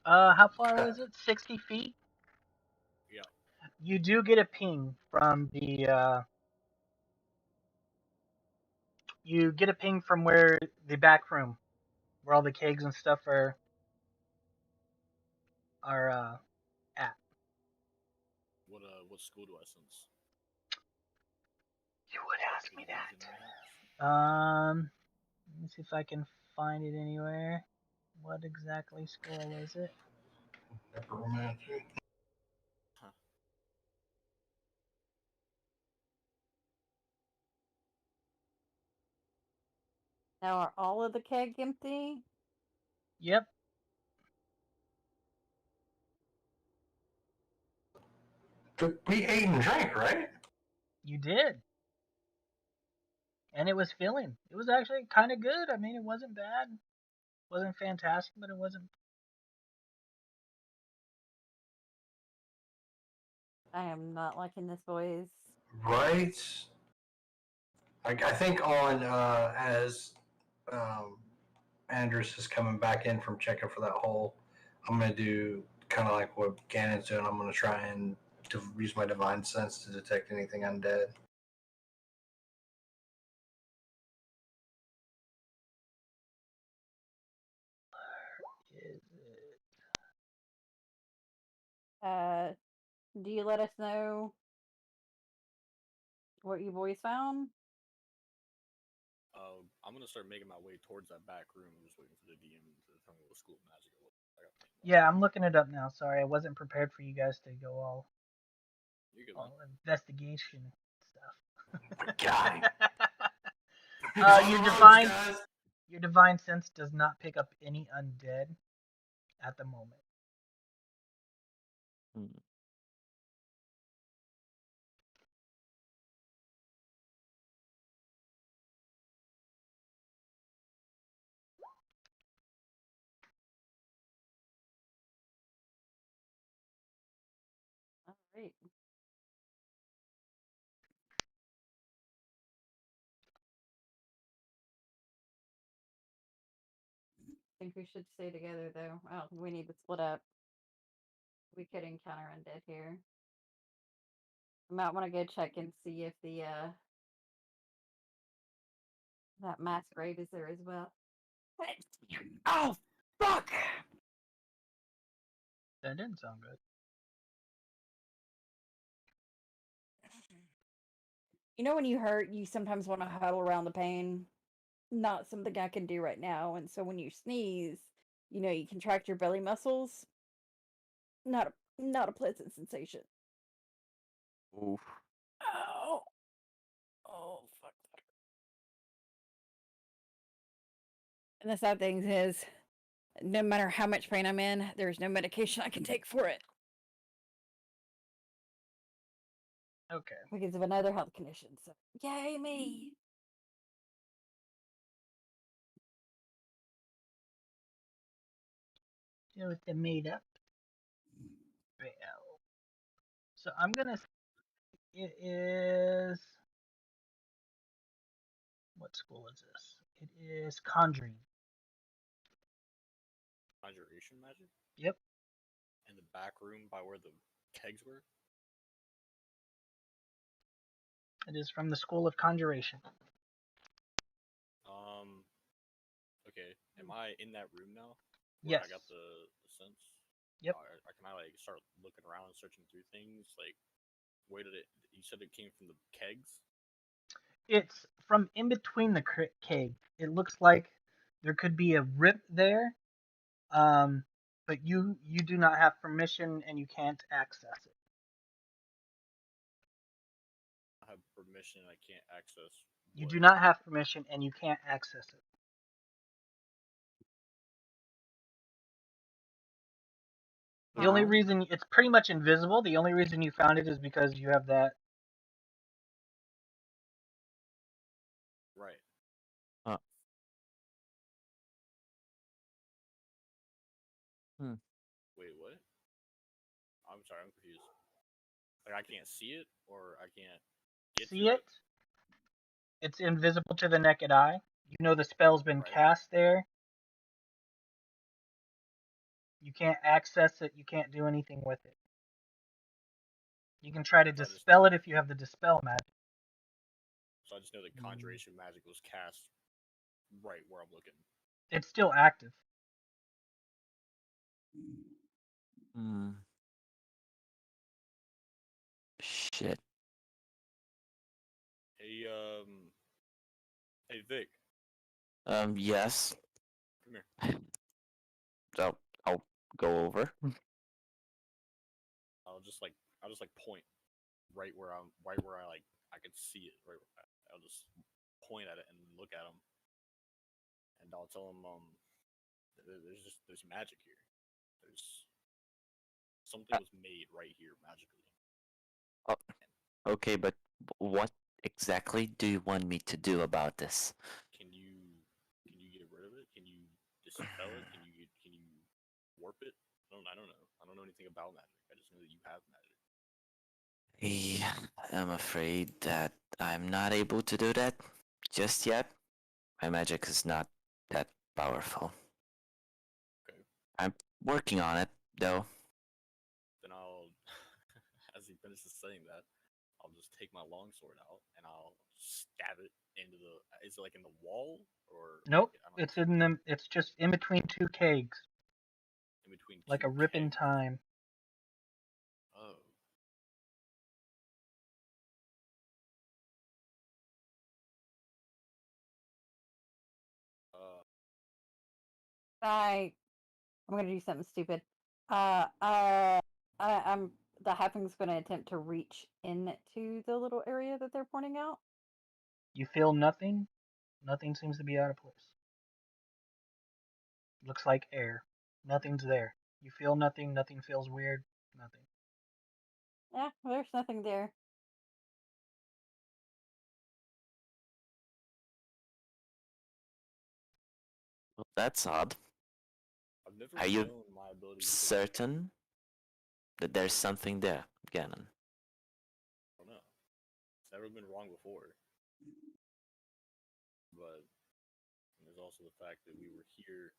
How far is it? 60 feet? Yeah. You do get a ping from the, you get a ping from where the back room, where all the kegs and stuff are at. What school do I sense? You would ask me Any reason that. right Let me see if I can find it anywhere. What exactly school is it? Necromancy. Huh. Now, are all of the keg empty? Yep. We ate and drank, right? You did. And it was filling. It was actually kind of good. I mean, it wasn't bad. Wasn't fantastic, but it wasn't. I am not liking this, boys. Right. I think on as Andrews is coming back in from checking for that hole, I'm gonna do kind of like what Gannon's doing. I'm gonna try and use my divine sense to detect anything undead. Is it? Do you let us know what you boys found? I'm gonna start making my way towards that back room. I'm just waiting for the DM to tell me what school of magic it was. Yeah, I'm looking it up now. Sorry, I wasn't prepared for you guys to go You good, all investigation stuff. Got him. Your divine sense does not pick up any undead at the moment. All right. I think we should stay together, though. I don't think we need to split up. We could encounter undead here. I might want to go check and see if the that masquerade is there as well. Oh, fuck! That didn't sound good. You know when you hurt, you sometimes want to huddle around the pain. Not something I can do right now. And so when you sneeze, you contract your belly muscles. Not a pleasant sensation. Oof. Oh, oh, fuck. And the sad thing is, no matter how much pain I'm in, there's no medication I can take for it Okay. because of another health condition. So, yay me! So it's a made up spell. So I'm gonna say it is. What school is this? It is Conjuring. Conjuration magic? Yep. In the back room by where the kegs were? It is from the School of Conjuration. Okay. Am I in that room now? Yes. I got the sense? Yep. Can I like start looking around and searching through things? Like, where did it? You said it came from the kegs. It's from in between the keg. It looks like there could be a rip there, but you do not have permission and you can't access it. I have permission. I can't access. You what? do not have permission and you can't access it. The only reason it's pretty much invisible. The only reason you found it is because you have that. Right. Wait, what? I'm sorry, I'm confused. Like I can't see it, or I can't get See to it? It's invisible to the naked eye. You know the spell's been Right. cast there. You can't access it. You can't do anything with it. You can try to So I just dispel know- it if you have the dispel magic. So I just know that conjuration magic was cast right where I'm looking. It's still active. Shit. Hey Vic, Yes. come here. So I'll go over. I'll just like point right where I like I can see it. Right, I'll just point at it and look at him, and I'll tell him there's magic here. There's something was made right here magically. Okay, but what exactly do you want me to do about this? Can you get rid of it? Can you dispel it? Can you warp it? I don't know. I don't know anything about magic. I just know that you have magic. I'm afraid that I'm not able to do that just yet. My magic is not that powerful. Okay. I'm working on it, though. Then I'll, as he finishes saying that, I'll just take my longsword out and I'll stab it into the. Is it like in the wall or? Nope. Like, I don't It's in them. It's just in between two kegs, in between. like two a rip in kegs. time. Oh. I'm gonna do something stupid. I'm the Halfling's gonna attempt to reach into the little area that they're pointing out. You feel nothing. Nothing seems to be out of place. Looks like air. Nothing's there. You feel nothing. Nothing feels weird. Nothing. Yeah, there's nothing there. Well, that's odd. I've never Are you shown my ability to certain that there's something there, Ganon? I don't know. It's never been wrong before. But there's also the fact that we were here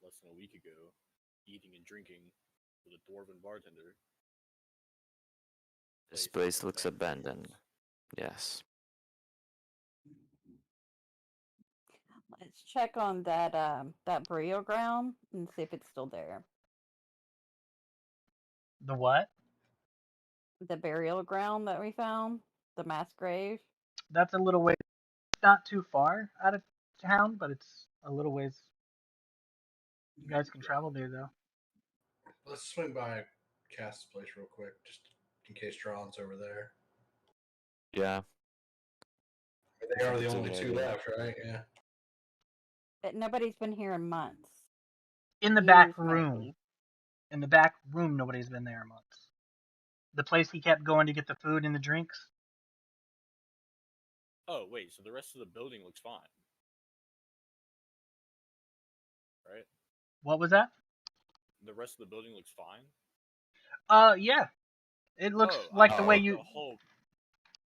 less than a week ago, eating and drinking with a dwarven bartender. This place looks abandoned. Yes. Let's check on that burial ground and see if it's still there. The what? The burial ground that we found, the mass grave. That's a little ways. Not too far out of town, but it's a little ways. You guys can travel there though. Let's swing by Cass's place real quick, just in case Tron's over there. Yeah. They are the It's only two okay. left, right? Yeah. Nobody's been here in months. In the back Used might room. be. In the back room, nobody's been there in months. The place he kept going to get the food and the drinks. Oh wait, so the rest of the building looks fine, right? What was that? The rest of the building looks fine. Yeah. It looks Oh, I like the thought way Oh. you. the whole.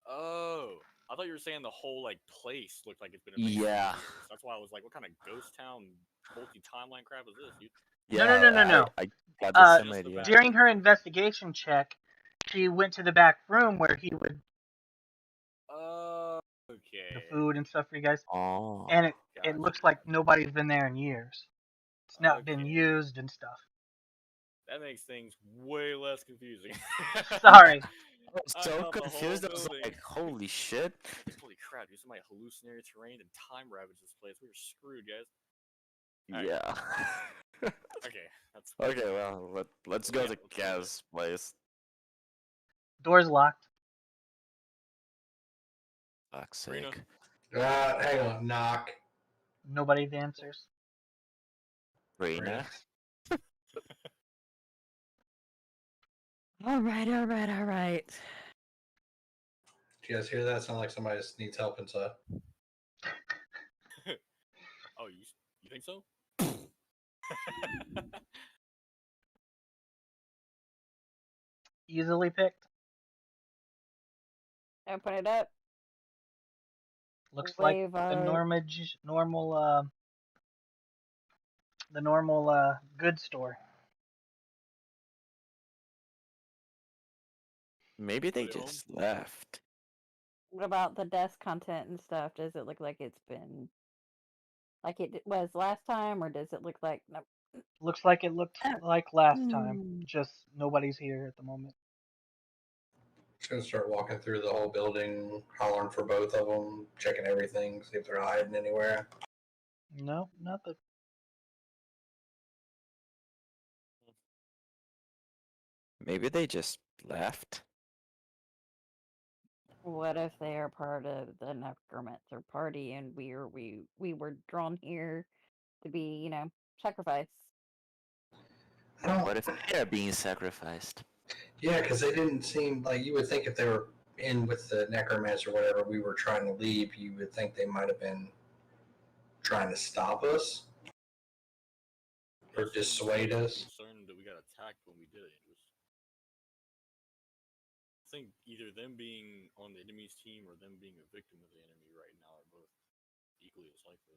Oh, I thought you were saying the whole like place looked like it's been abandoned Yeah. for years. That's why I was like, what kind of ghost town multi-timeline crap is this, dude? No. I got the Uh, same Just the idea. back During her room. investigation check, she went to the back room where he would the Okay. food and stuff for you guys, Oh. and it Gotcha, looks like gotcha. nobody's been there in years. It's not been Okay. used and stuff. That makes things way less confusing. Sorry. I was I so thought the whole confused. I was building- like, holy shit. Holy crap, dude! Somebody hallucinatory terrain and time ravaged this place. We were screwed, guys. Alright. Yeah. Okay, that's Okay, well, let's go Yeah, to let's go there. Kaz's place. Door's locked. Fuck's Rena? sake. Hang on, knock. Nobody answers. Rena? All right. Did you guys hear that? Sound like somebody just needs help inside. Oh, you think so? Easily picked. Open it up. Looks like Wave the out. normal goods store. Maybe they Put it home? just left. What about the desk content and stuff? Does it look like it's been like it was last time, or does it look like no? Looks like it looked like last time. Hmm. Just nobody's here at the moment. Just gonna start walking through the whole building, hollering for both of them, checking everything, see if they're hiding anywhere. No, nothing. Maybe they just left. What if they are part of the necromancer party and we were drawn here to be, sacrificed? I don't. What if they're being sacrificed? Yeah, because they didn't seem like you would think if they were in with the necromancer or whatever we were trying to leave, you would think they might have been trying to stop us or They seemed dissuade so us. Concerned that we got attacked when we did it. I think either them being on the enemy's team or them being a victim of the enemy right now are both equally as likely.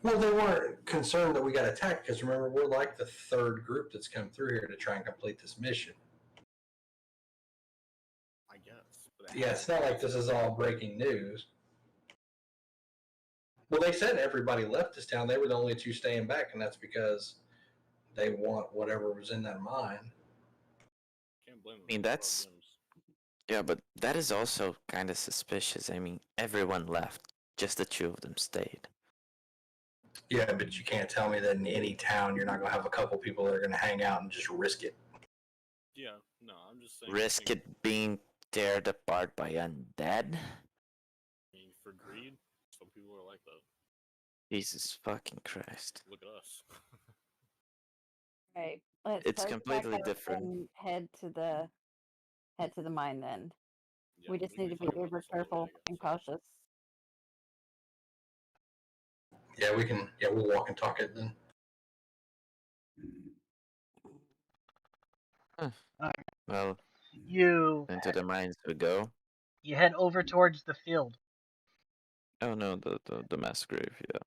Well, they weren't concerned that we got attacked because remember, we're like the third group that's come through here to try and complete this mission. I guess. But Yeah, it's not like this is all breaking news. Well, they said everybody left this town. They were the only two staying back, and that's because they want whatever was in that mine. Can't blame them. I mean, They love that's- gems. Yeah, but that is also kind of suspicious. I mean, everyone left. Just the two of them stayed. Yeah, but you can't tell me that in any town you're not going to have a couple people that are going to hang out and just risk it. Yeah, no, I'm just saying. Risk I think, it being teared apart by undead? I mean, for greed, some people are like that. Jesus fucking Christ. Look at us. Right. Let's It's park completely back up different. and head to the mine then. Yeah, We just can need to be talk about uber this all day, careful I guess. and cautious. Yeah, we can. Yeah, we'll walk and talk it then. Well, You into the mines we go. you head over towards the field. Oh no, the mass grave, yeah.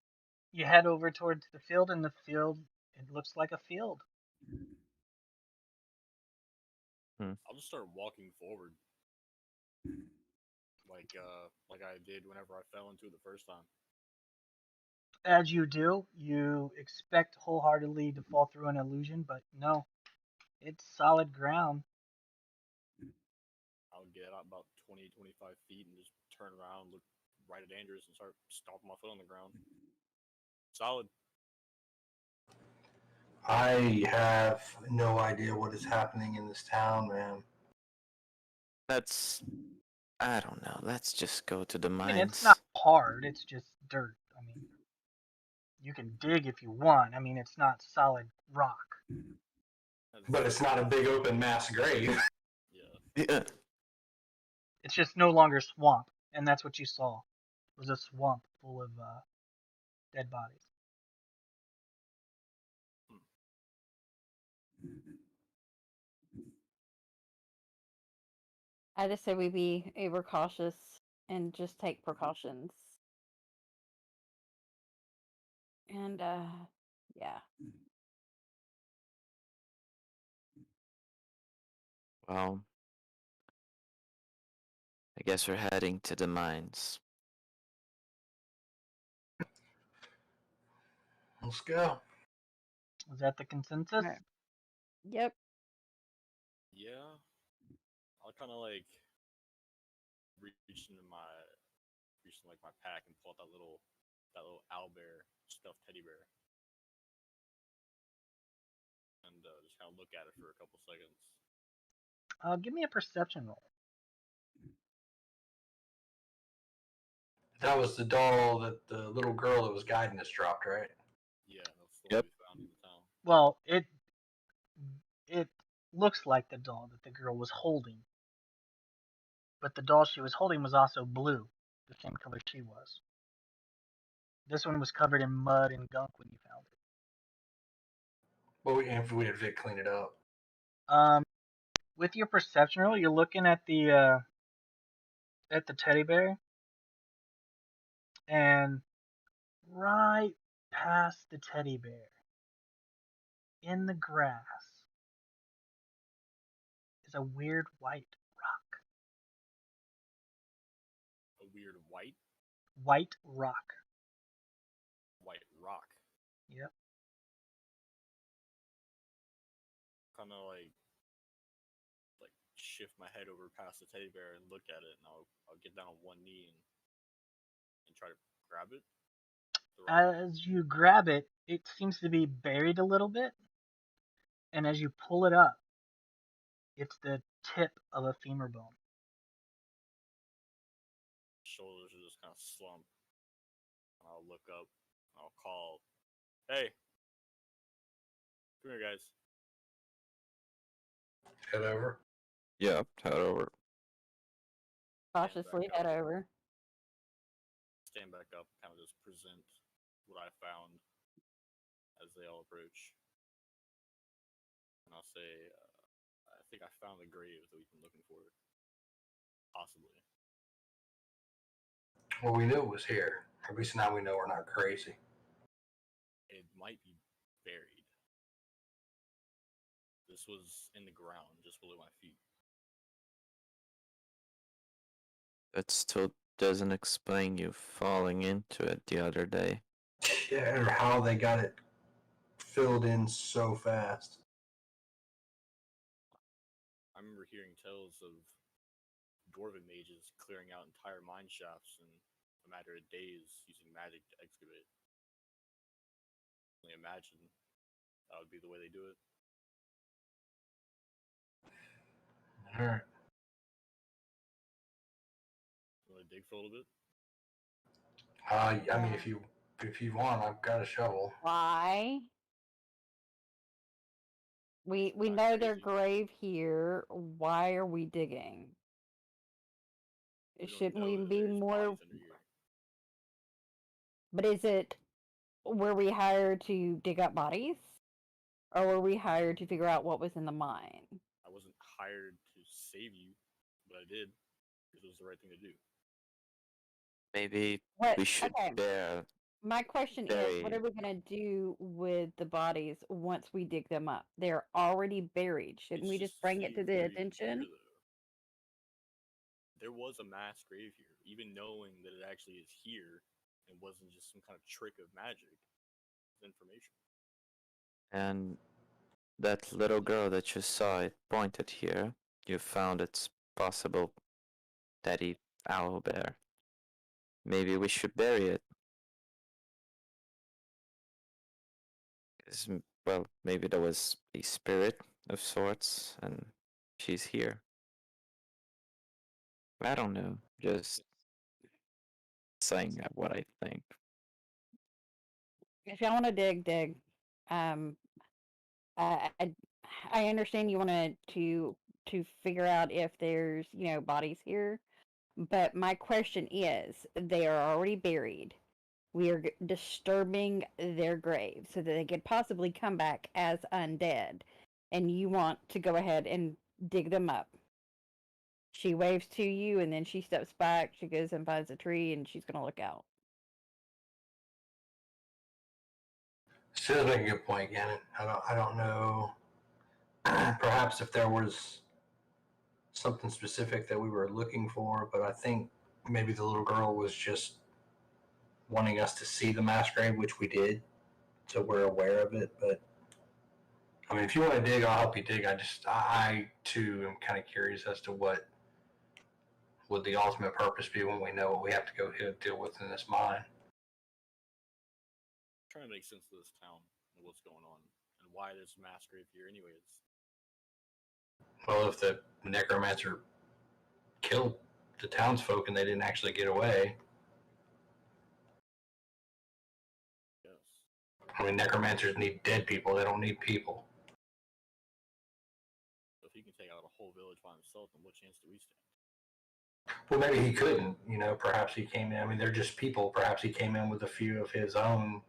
You head over towards the field, and the field, it looks like a field. I'll just start walking forward. Like I did whenever I fell into it the first time. As you do, you expect wholeheartedly to fall through an illusion, but no. It's solid ground. I'll get out about 20, 25 feet and just turn around, look right at Andrews, and start stomping my foot on the ground. Solid. I have no idea what is happening in this town, man. I don't know. Let's just go to the I mines. mean, it's not hard. It's just dirt. I mean, you can dig if you want. I mean, it's not solid rock. But it's not a big open mass grave. Yeah. Yeah. It's just no longer swamp, and that's what you saw. It was a swamp full of dead bodies. I just say we be over cautious and just take precautions. And yeah. Well, I guess we're heading to the mines. Let's go. Was that the consensus? Alright. Yep. Yeah. I'll kind of like reach into like my pack and pull out that little owlbear stuffed teddy bear, and just kind of look at it for a couple seconds. Give me a perception roll. That was the doll that the little girl that was guiding us dropped, right? Yeah, that's the Yep. one we found in the town. Well, it looks like the doll that the girl was holding, but the doll she was holding was also blue, the same color she was. This one was covered in mud and gunk when you found it. Well, if we had Vic clean it up. With your perception roll, you're looking at the teddy bear, and right past the teddy bear, in the grass, is a weird white rock. A weird white rock. Yep. Kind of like shift my head over past the teddy bear and look at it, and I'll get down on one knee and try to grab it. As you grab it, it seems to be buried a little bit, and as you pull it up, it's the tip of a femur bone. Shoulders are just kind of slump. And I'll look up. And I'll call, "Hey, come here, guys." Head over. Yeah, head over. Cautiously head over. Stand back up, kind of just present what I found as they all approach. And I'll say, I think I found the grave that we've been looking for. Possibly. Well, we knew it was here. At least now we know we're not crazy. It might be buried. This was in the ground just below my feet. That still doesn't explain you falling into it the other day. Yeah, or how they got it filled in so fast. I remember hearing tales of dwarven mages clearing out entire mine shafts in a matter of days using magic to excavate. I imagine that would be the way they do it. All right. You want to dig for a little bit? I mean, if you want, I've got a shovel. Why? We Not know their crazy. grave here. Why are we digging? We don't Shouldn't know we that be there's more? bodies under here. But is it were we hired to dig up bodies? Or were we hired to figure out what was in the mine? I wasn't hired to save you, but I did because it was the right thing to do. Maybe What? we should Okay. bear. My question is, what Bury. are we gonna do with the bodies once we dig them up? They're already buried. Shouldn't It's we just to bring it see to if the they're even attention? here, though. There was a mass grave here, even knowing that it actually is here and wasn't just some kind of trick of magic. It's information. And that little girl that you saw it pointed here, you found it's possible Daddy Owlbear. Maybe we should bury it. 'Cause, well, maybe there was a spirit of sorts and she's here. I don't know. Just saying what I think. If y'all want to dig, dig. Um, I I understand you wanted to figure out if there's, bodies here, but my question is, they are already buried. We are disturbing their graves so that they could possibly come back as undead, and you want to go ahead and dig them up. She waves to you, and then she steps back. She goes and finds a tree, and she's gonna look out. She does make a good point, Gannon. I don't know. Perhaps if there was something specific that we were looking for, but I think maybe the little girl was just wanting us to see the mass grave, which we did, so we're aware of it. But I mean, if you want to dig, I'll help you dig. I too am kind of curious as to what would the ultimate purpose be when we know what we have to go deal with in this mine. Trying to make sense of this town and what's going on and why there's a mass grave here. Anyways, Well, if the necromancer killed the townsfolk and they didn't actually get away, yes. I mean, necromancers need dead people. They don't need people. So if he can take out a whole village by himself, then what chance do we stand? Well, maybe he couldn't. Perhaps he came in. I mean, they're just people. Perhaps he came in with a few of his own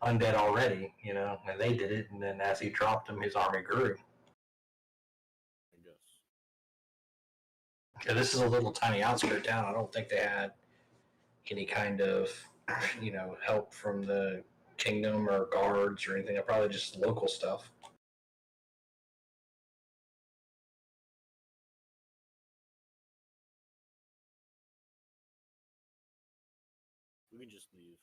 undead already, and they did it. And then as he dropped them, his army grew. I guess. Yeah, this is a little tiny outskirt town. I don't think they had any kind of, help from the kingdom or guards or anything. They're probably just local stuff. We can just leave.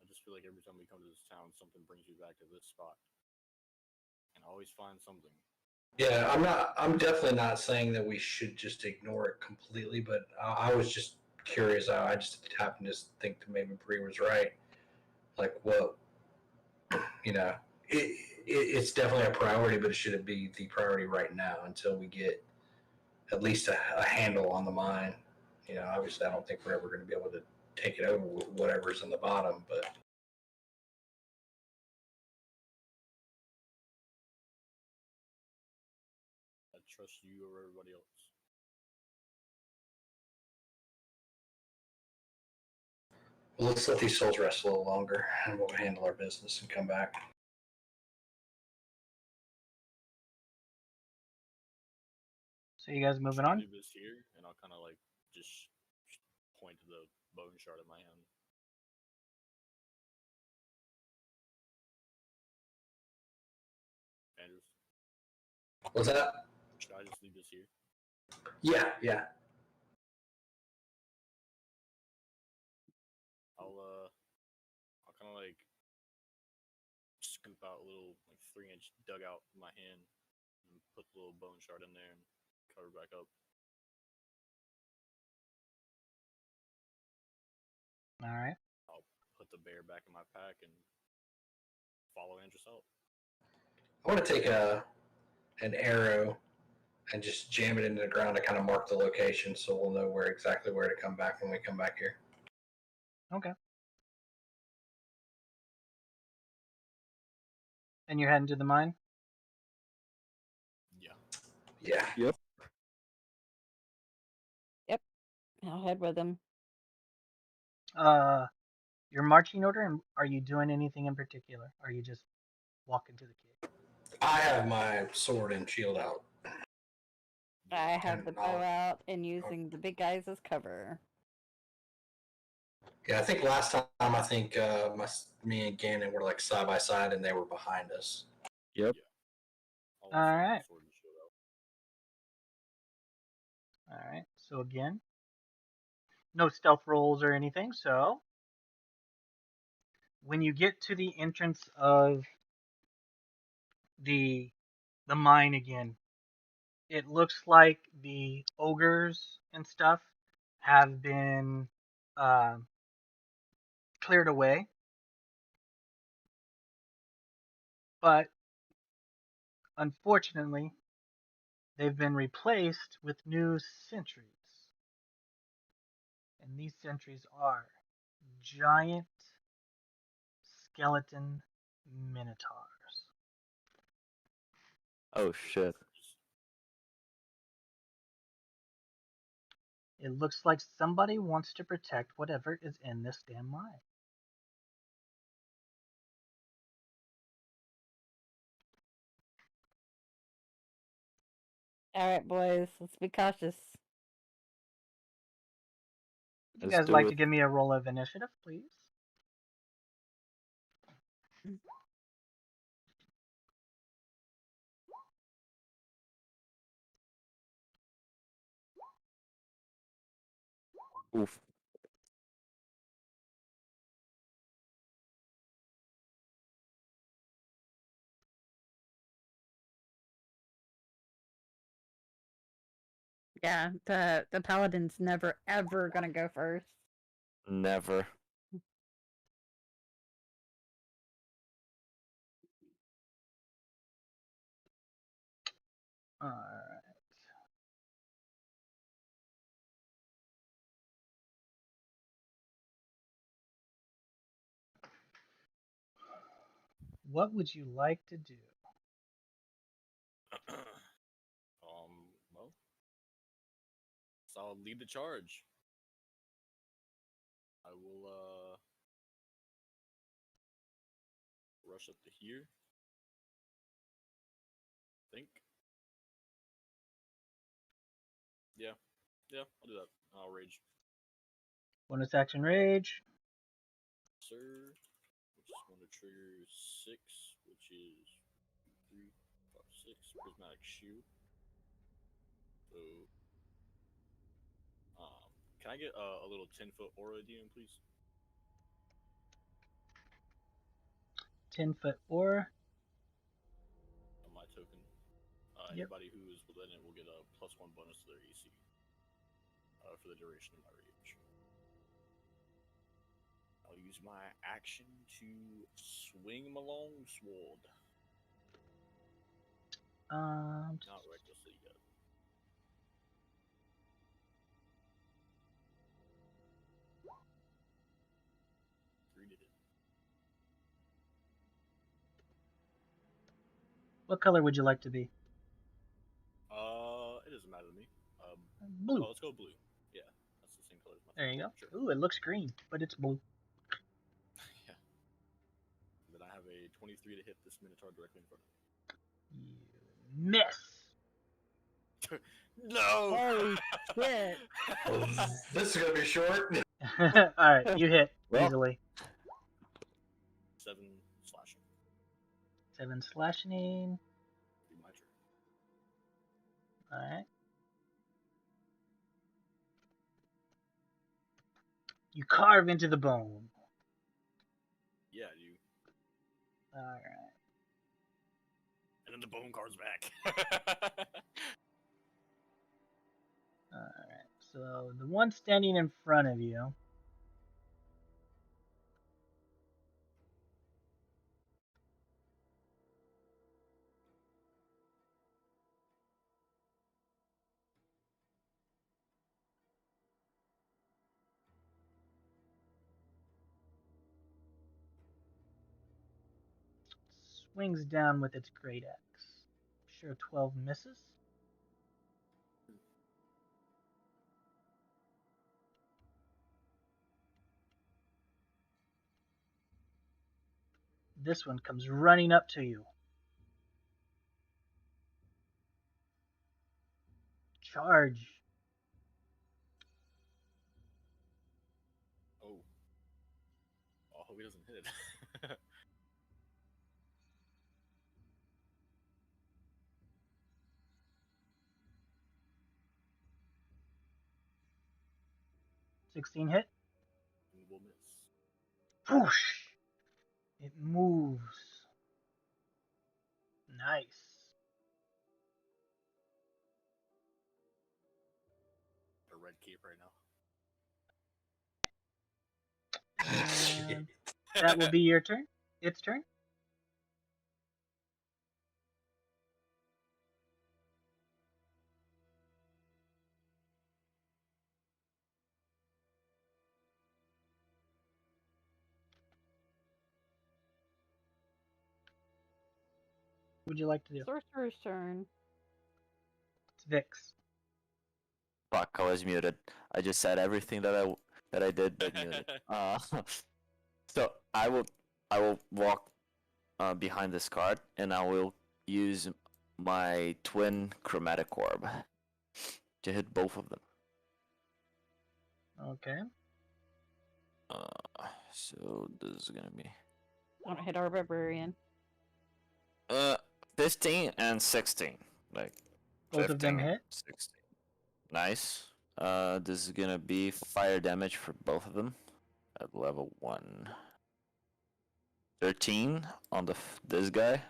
I just feel like every time we come to this town, something brings me back to this spot. And I always find something. Yeah, I'm definitely not saying that we should just ignore it completely, but I was just curious. I just happened to think that maybe Bree was right. Like, what, it's definitely a priority, but it shouldn't be the priority right now until we get at least a handle on the mine. Obviously, I don't think we're ever going to be able to take it over with whatever's in the bottom, but I trust you over everybody else. well, let's let these souls rest a little longer, and we'll handle our business and come back. So you guys moving Should we on? leave this here, and I'll kind of like just point to the bone shard in my hand. Andrews, What's that? should I just leave this here? Yeah. I'll kind of like scoop out a little like 3-inch dugout in my hand and put the little bone shard in there and cover back up. All right. I'll put the bear back in my pack and follow Andrews out. I want to take an arrow and just jam it into the ground to kind of mark the location, so we'll know exactly where to come back when we come back here. Okay. And you're heading to the mine? Yeah. Yeah. I'll head with them. Your marching order, and are you doing anything in particular? Are you just walking to the cave? I have my sword and shield out. I have And the bow out and using the big guys as cover. Yeah, I think last time me and Gannon were like side by side, and they were behind us. Yep. I'll All also have right. the sword and shield out. All right. So again, no stealth rolls or anything. So when you get to the entrance of the mine again, it looks like the ogres and stuff have been cleared away, but unfortunately, they've been replaced with new sentries. And these sentries are giant skeleton minotaurs. Oh shit. It looks like somebody wants to protect whatever is in this damn line. All right, boys, let's be cautious. Would you Let's guys do like it. to give me a roll of initiative, please? Oof. Yeah, the paladin's never ever gonna go first. Never. Alright. What would you like to do? Well, so I'll lead the charge. I will rush up to here. Think. Yeah, I'll do that. I'll rage, Bonus action rage. sir. Which is going to trigger 6, which is 3, 5, 6 prismatic shoe. So, can I get a little 10-foot aura DM, please? 10-foot aura. On my token. Yep. Anybody who is within it will get a +1 bonus to their AC for the duration of my rage. I'll use my action to swing my longsword. Not recklessly yet. Read it. What color would you like to be? It doesn't matter to me. Blue. Oh, let's go blue. Yeah, that's the same color as my. There you go. Sure. Ooh, it looks green, but it's blue. Yeah. And then I have a 23 to hit this Minotaur directly in front of You miss. me. No! Holy shit! This is gonna be short. Alright, you hit Well. easily. 7 slashing. 7 slashing. Be my turn. Alright. You carve into the bone. Yeah, you. Alright. And then the bone card's back. Alright. So the one standing in front of you. Swings down with its great axe. Sure, 12 misses. This one comes running up to you. Charge. Oh. I hope he doesn't hit. 16 hit. And we'll miss. Whoosh. It moves. Nice. A red cape right now. And that will be your turn. Its turn. would you like to do? Sorcerer's turn. It's Vix. Fuck, I was muted. I just said everything that I did but muted. So I will walk behind this card and I will use my twin chromatic orb to hit both of them. Okay. So this is gonna be Want to hit our barbarian? 15 and 16. Like Both of them 15, hit. 16. Nice. This is gonna be fire damage for both of them at level 1. 13 on this guy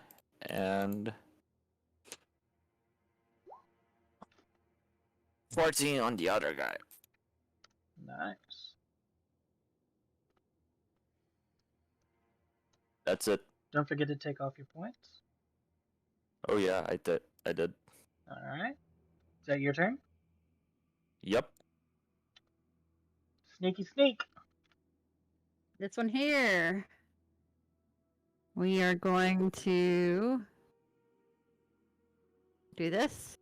and 14 on the other guy. Nice. That's it. Don't forget to take off your points. Oh yeah, I did. All right. Is that your turn? Yep. Sneaky sneak. This one here. We are going to do this,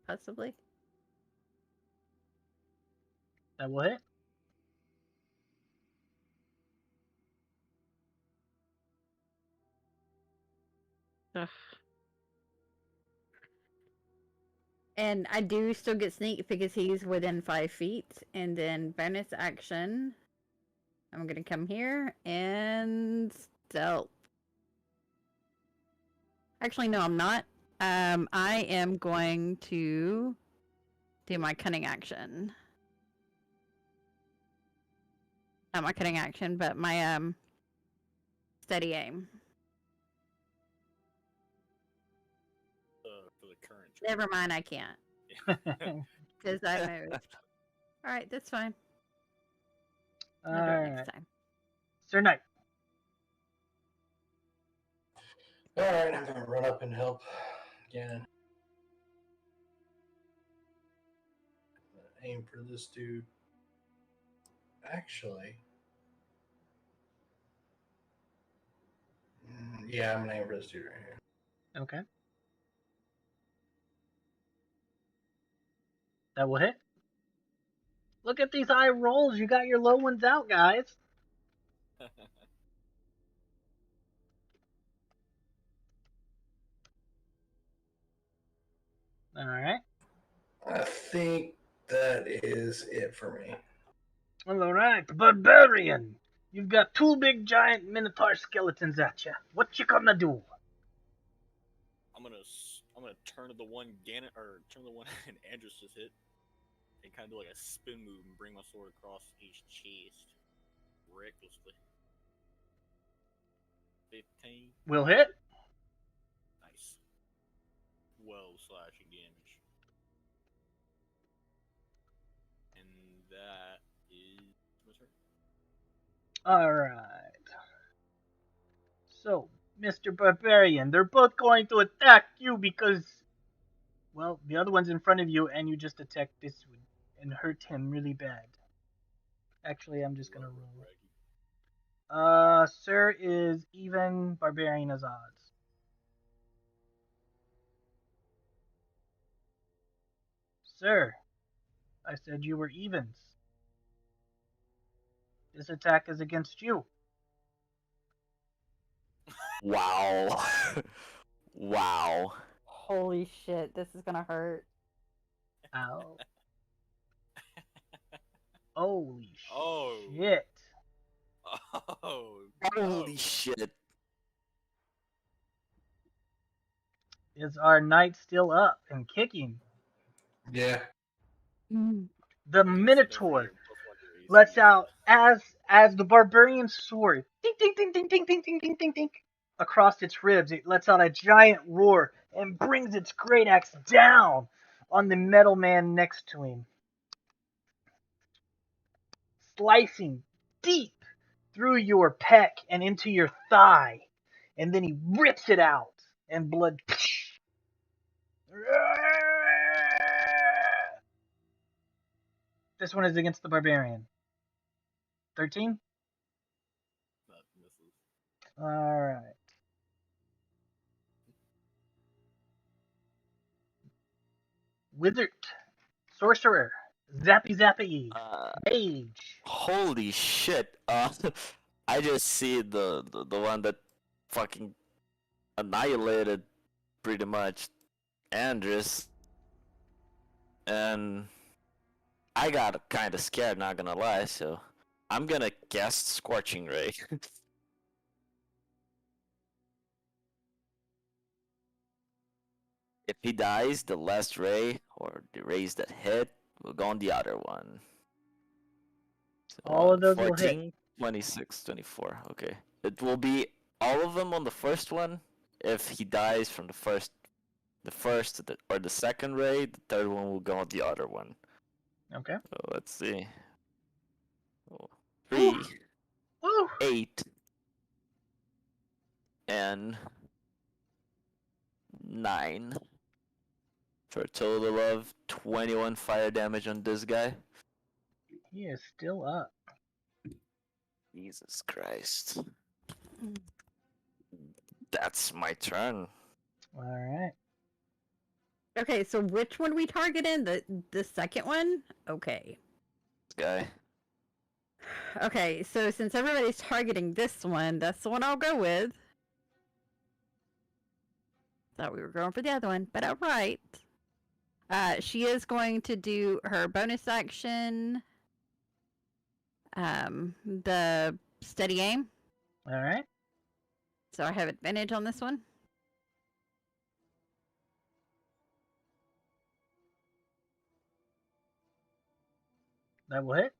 possibly. That will hit. Ugh. And I do still get sneak because he's within 5 feet. And then bonus action, I'm gonna come here and stealth. Actually, no, I'm not. I am going to do my cunning action. Not my cunning action, but my steady aim. For the current. Never mind, I can't because I moved. All right, that's fine. All I'll do it right. next time. Sir Knight. All right, I'm gonna run up and help again. Aim for this dude. Actually, yeah, I'm gonna aim for this dude right here. Okay. That will hit. Look at these high rolls. You got your low ones out, guys. All right. I think that is it for me. All right, barbarian. You've got 2 big giant minotaur skeletons at you. What you gonna do? I'm gonna turn to the one turn to the one Andrews just hit, and kind of do like a spin move and bring my sword across his chest recklessly. 15. Will hit. Nice. 12 slashing damage. And that is my turn. All right. So, Mr. Barbarian, they're both going to attack you because, well, the other one's in front of you, and you just attacked this one and hurt him really bad. Actually, I'm just gonna roll. Sir is even, Barbarian is odds. Sir, I said you were evens. This attack is against you. Wow. Wow. Holy shit, this is gonna hurt. Ow. Holy Oh. shit. Oh. Holy shit. Is our knight still up and kicking? Yeah. The Minotaur lets out as the barbarian sword ding ding ding ding ding ding ding ding ding ding across its ribs. It lets out a giant roar and brings its great axe down on the metal man next to him, slicing deep through your pec and into your thigh, and then he rips it out and blood. This one is against the barbarian. 13? That misses. Alright. Wizard, sorcerer, zappy zappy, Uh, mage. holy shit! I just see the one that fucking annihilated pretty much Andres, and I got kind of scared. Not gonna lie, so I'm gonna guess Scorching Ray. If he dies, the last ray or the rays that hit will go on the other one. So All of those will hit. 14, 26, 24. Okay. It will be all of them on the first one. If he dies from the first or the second ray, the third one will go on the other one. Okay. So let's see. 3, Woo! 8, and 9. For a total of 21 fire damage on this guy. He is still up. Jesus Christ. That's my turn. All right. Okay, so which one we targeted? The second one? Okay. This guy. Okay, so since everybody's targeting this one, that's the one I'll go with. Thought we were going for the other one, but alright. She is going to do her bonus action. The steady aim. All right. So I have advantage on this one. That will hit.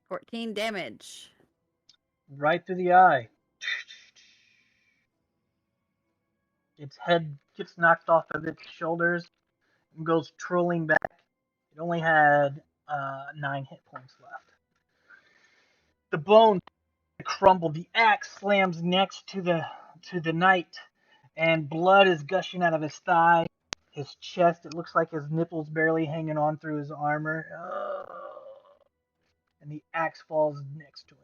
14 damage. Right through the eye. Its head gets knocked off of its shoulders and goes trolling back. It only had 9 hit points left. The bones crumble. The axe slams next to the knight, and blood is gushing out of his thigh, his chest. It looks like his nipples barely hanging on through his armor. And the axe falls next to him.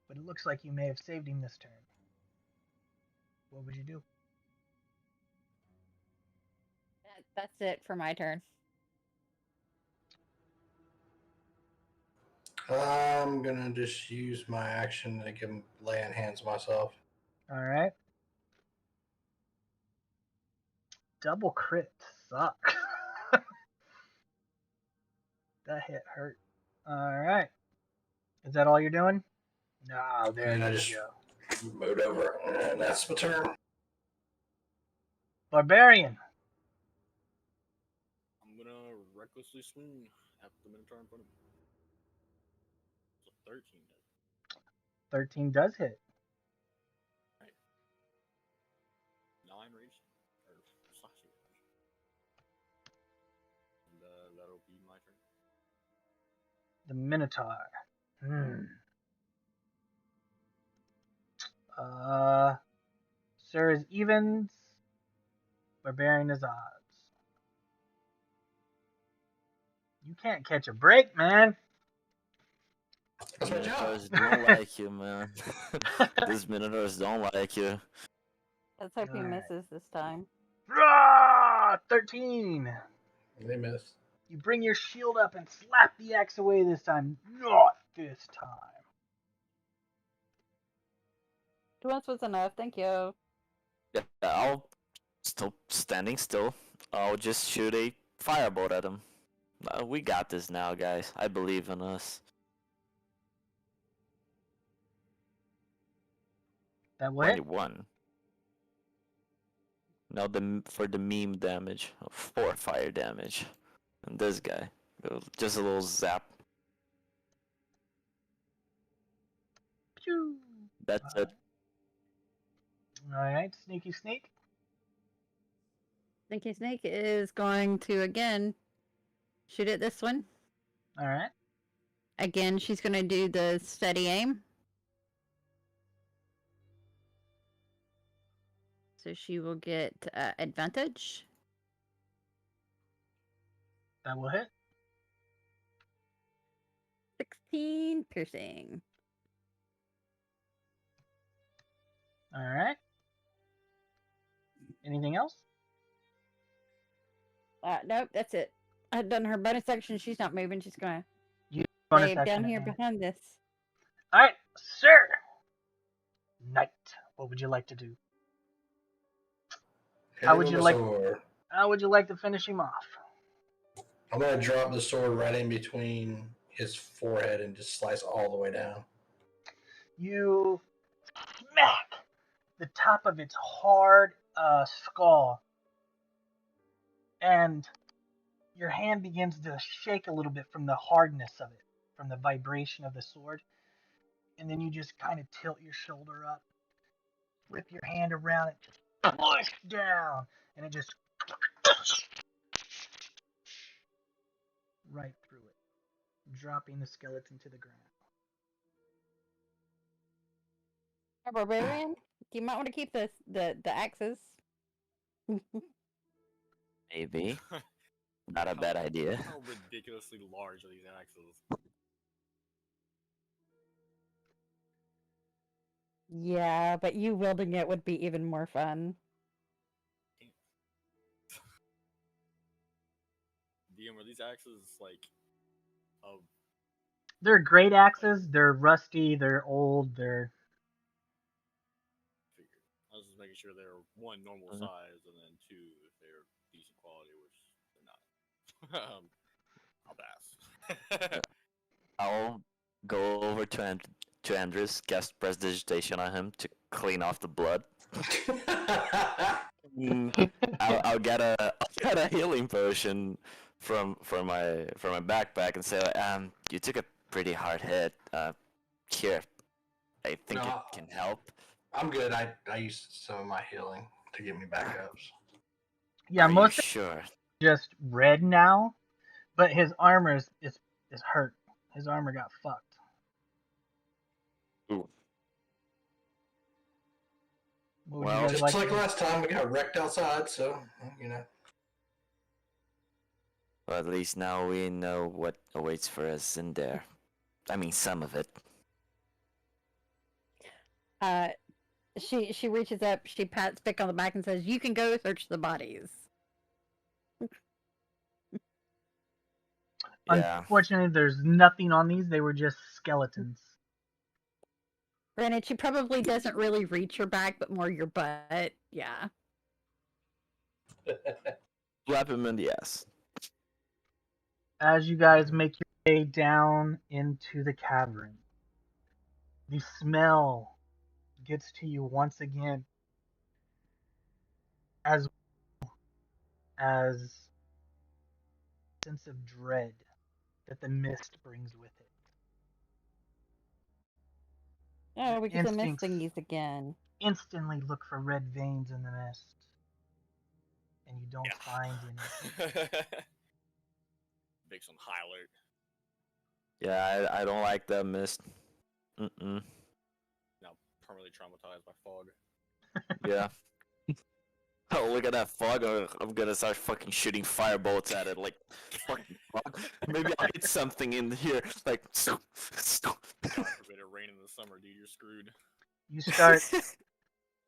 But it looks like you may have saved him this turn. What would you do? That's it for my turn. I'm gonna just use my action to give him lay on hands myself. All right. Double crit suck. That hit hurt. All right. Is that all you're doing? No, there And I you just go. moved over, and that's my turn. Barbarian. I'm gonna recklessly swing at the Minotaur in front of me. So 13 does. 13 does hit. 9 rage or slashing damage. And that'll be my turn. The Minotaur. Sir is evens. Barbarian is odds. You can't catch a break, man. That's my job. Minotaurs don't like you, man. These Minotaurs don't like you. Let's hope he Alright. misses this time. 13. They missed. You bring your shield up and slap the axe away this time. Not this time. 2 once was enough, thank you. Yeah, I'll still standing still. I'll just shoot a firebolt at him. We got this now, guys. I believe in us. That will hit. 21. Now for the meme damage, 4 fire damage, and this guy, just a little zap. Pew. That's it. Alright, sneaky sneak. Sneaky Snake is going to again shoot at this one. Alright. Again, she's going to do the steady aim. So she will get advantage. That will hit. 16 piercing. Alright. Anything else? Nope, that's it. I've done her bonus action. She's not moving. She's gonna Bonus stay action down here and- behind this. All right, sir. Knight, what would you like to do? Hit How him would with you my like- sword. How would you like to finish him off? I'm gonna drop the sword right in between his forehead and just slice all the way down. You smack the top of its hard skull, and your hand begins to shake a little bit from the hardness of it, from the vibration of the sword. And then you just kind of tilt your shoulder up, whip your hand around it, just push down, and it just right through it, dropping the skeleton to the ground. A barbarian, you might want to keep the axes. Maybe. Not a bad idea. How ridiculously large are these axes? Yeah, but you wielding it would be even more fun. DM, are these axes like of They're great axes. They're rusty. They're old. They're figured? I was just making sure they're one normal Mhm. size, and then two if they're decent quality, which they're not. I'll pass. I'll go over to Andrews, cast prestidigitation on him to clean off the blood. I'll get a healing potion from my backpack and say, you took a pretty hard hit. Here, I think No. it can help. I'm good. I used some of my healing to get me back up. yeah, Are you most sure? just red now, but his armor is hurt. His armor got fucked. Ooh. What would Well, you guys Just like like to do? last time, we got wrecked outside, so you know. Well, at least now we know what awaits for us in there. I mean, some of it. She reaches up, she pats Vic on the back and says, "You can go search the bodies." Yeah. Unfortunately, there's nothing on these. They were just skeletons. Granted, she probably doesn't really reach your back, but more your butt. Yeah. Slap him in the ass. As you guys make your way down into the cavern, the smell gets to you once again, as well as a sense of dread that the mist brings with it. Oh, we get the mist Instincts. thingies again. Instantly look for red veins in the mist, and you don't find any. Vic's on high alert. Yeah, I don't like that mist. Mm-mm. Now permanently traumatized by fog. Yeah. Oh, look at that fog. I'm gonna start fucking shooting firebolts at it. Like, fucking fog. Maybe I'll hit something in here. Like, God forbid it rain in the summer, dude. You're screwed. You start.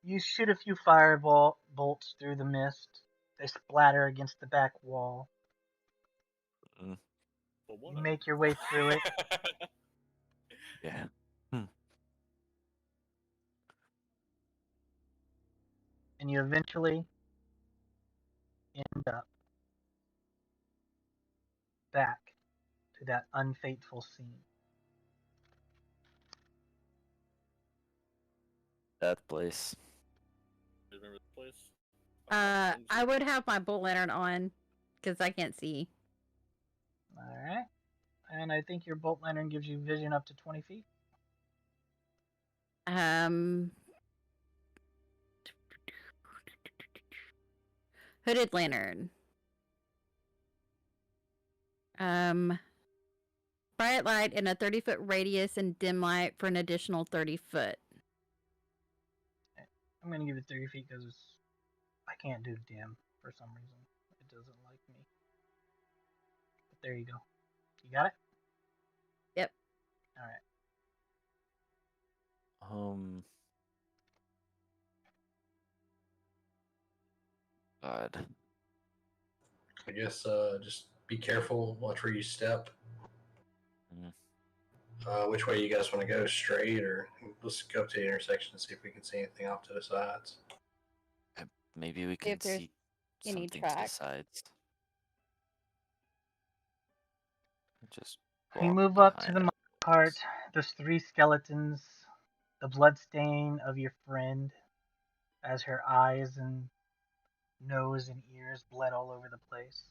You shoot a few bolts through the mist. They splatter against the back wall. But You make your way through it. Yeah. And you eventually end up back to that unfateful scene. That place. Do you remember the place? I would have my bull lantern on because I can't see. Alright. And I think your bolt lantern gives you vision up to 20 feet. Hooded lantern. Bright light in a 30-foot radius and dim light for an additional 30 foot. I'm going to give it 30 feet because I can't do dim for some reason. It doesn't like me. But there you go. You got it? Yep. Alright. God. I guess just be careful, watch where you step. Mm. Which way you guys want to go? Straight, or let's go to the intersection and see if we can see anything off to the sides. Maybe we can there's see any something to the tracks. sides. Just You walk move up to behind the it. cart. There's 3 skeletons. The bloodstain of your friend, as her eyes and nose and ears bled all over the place.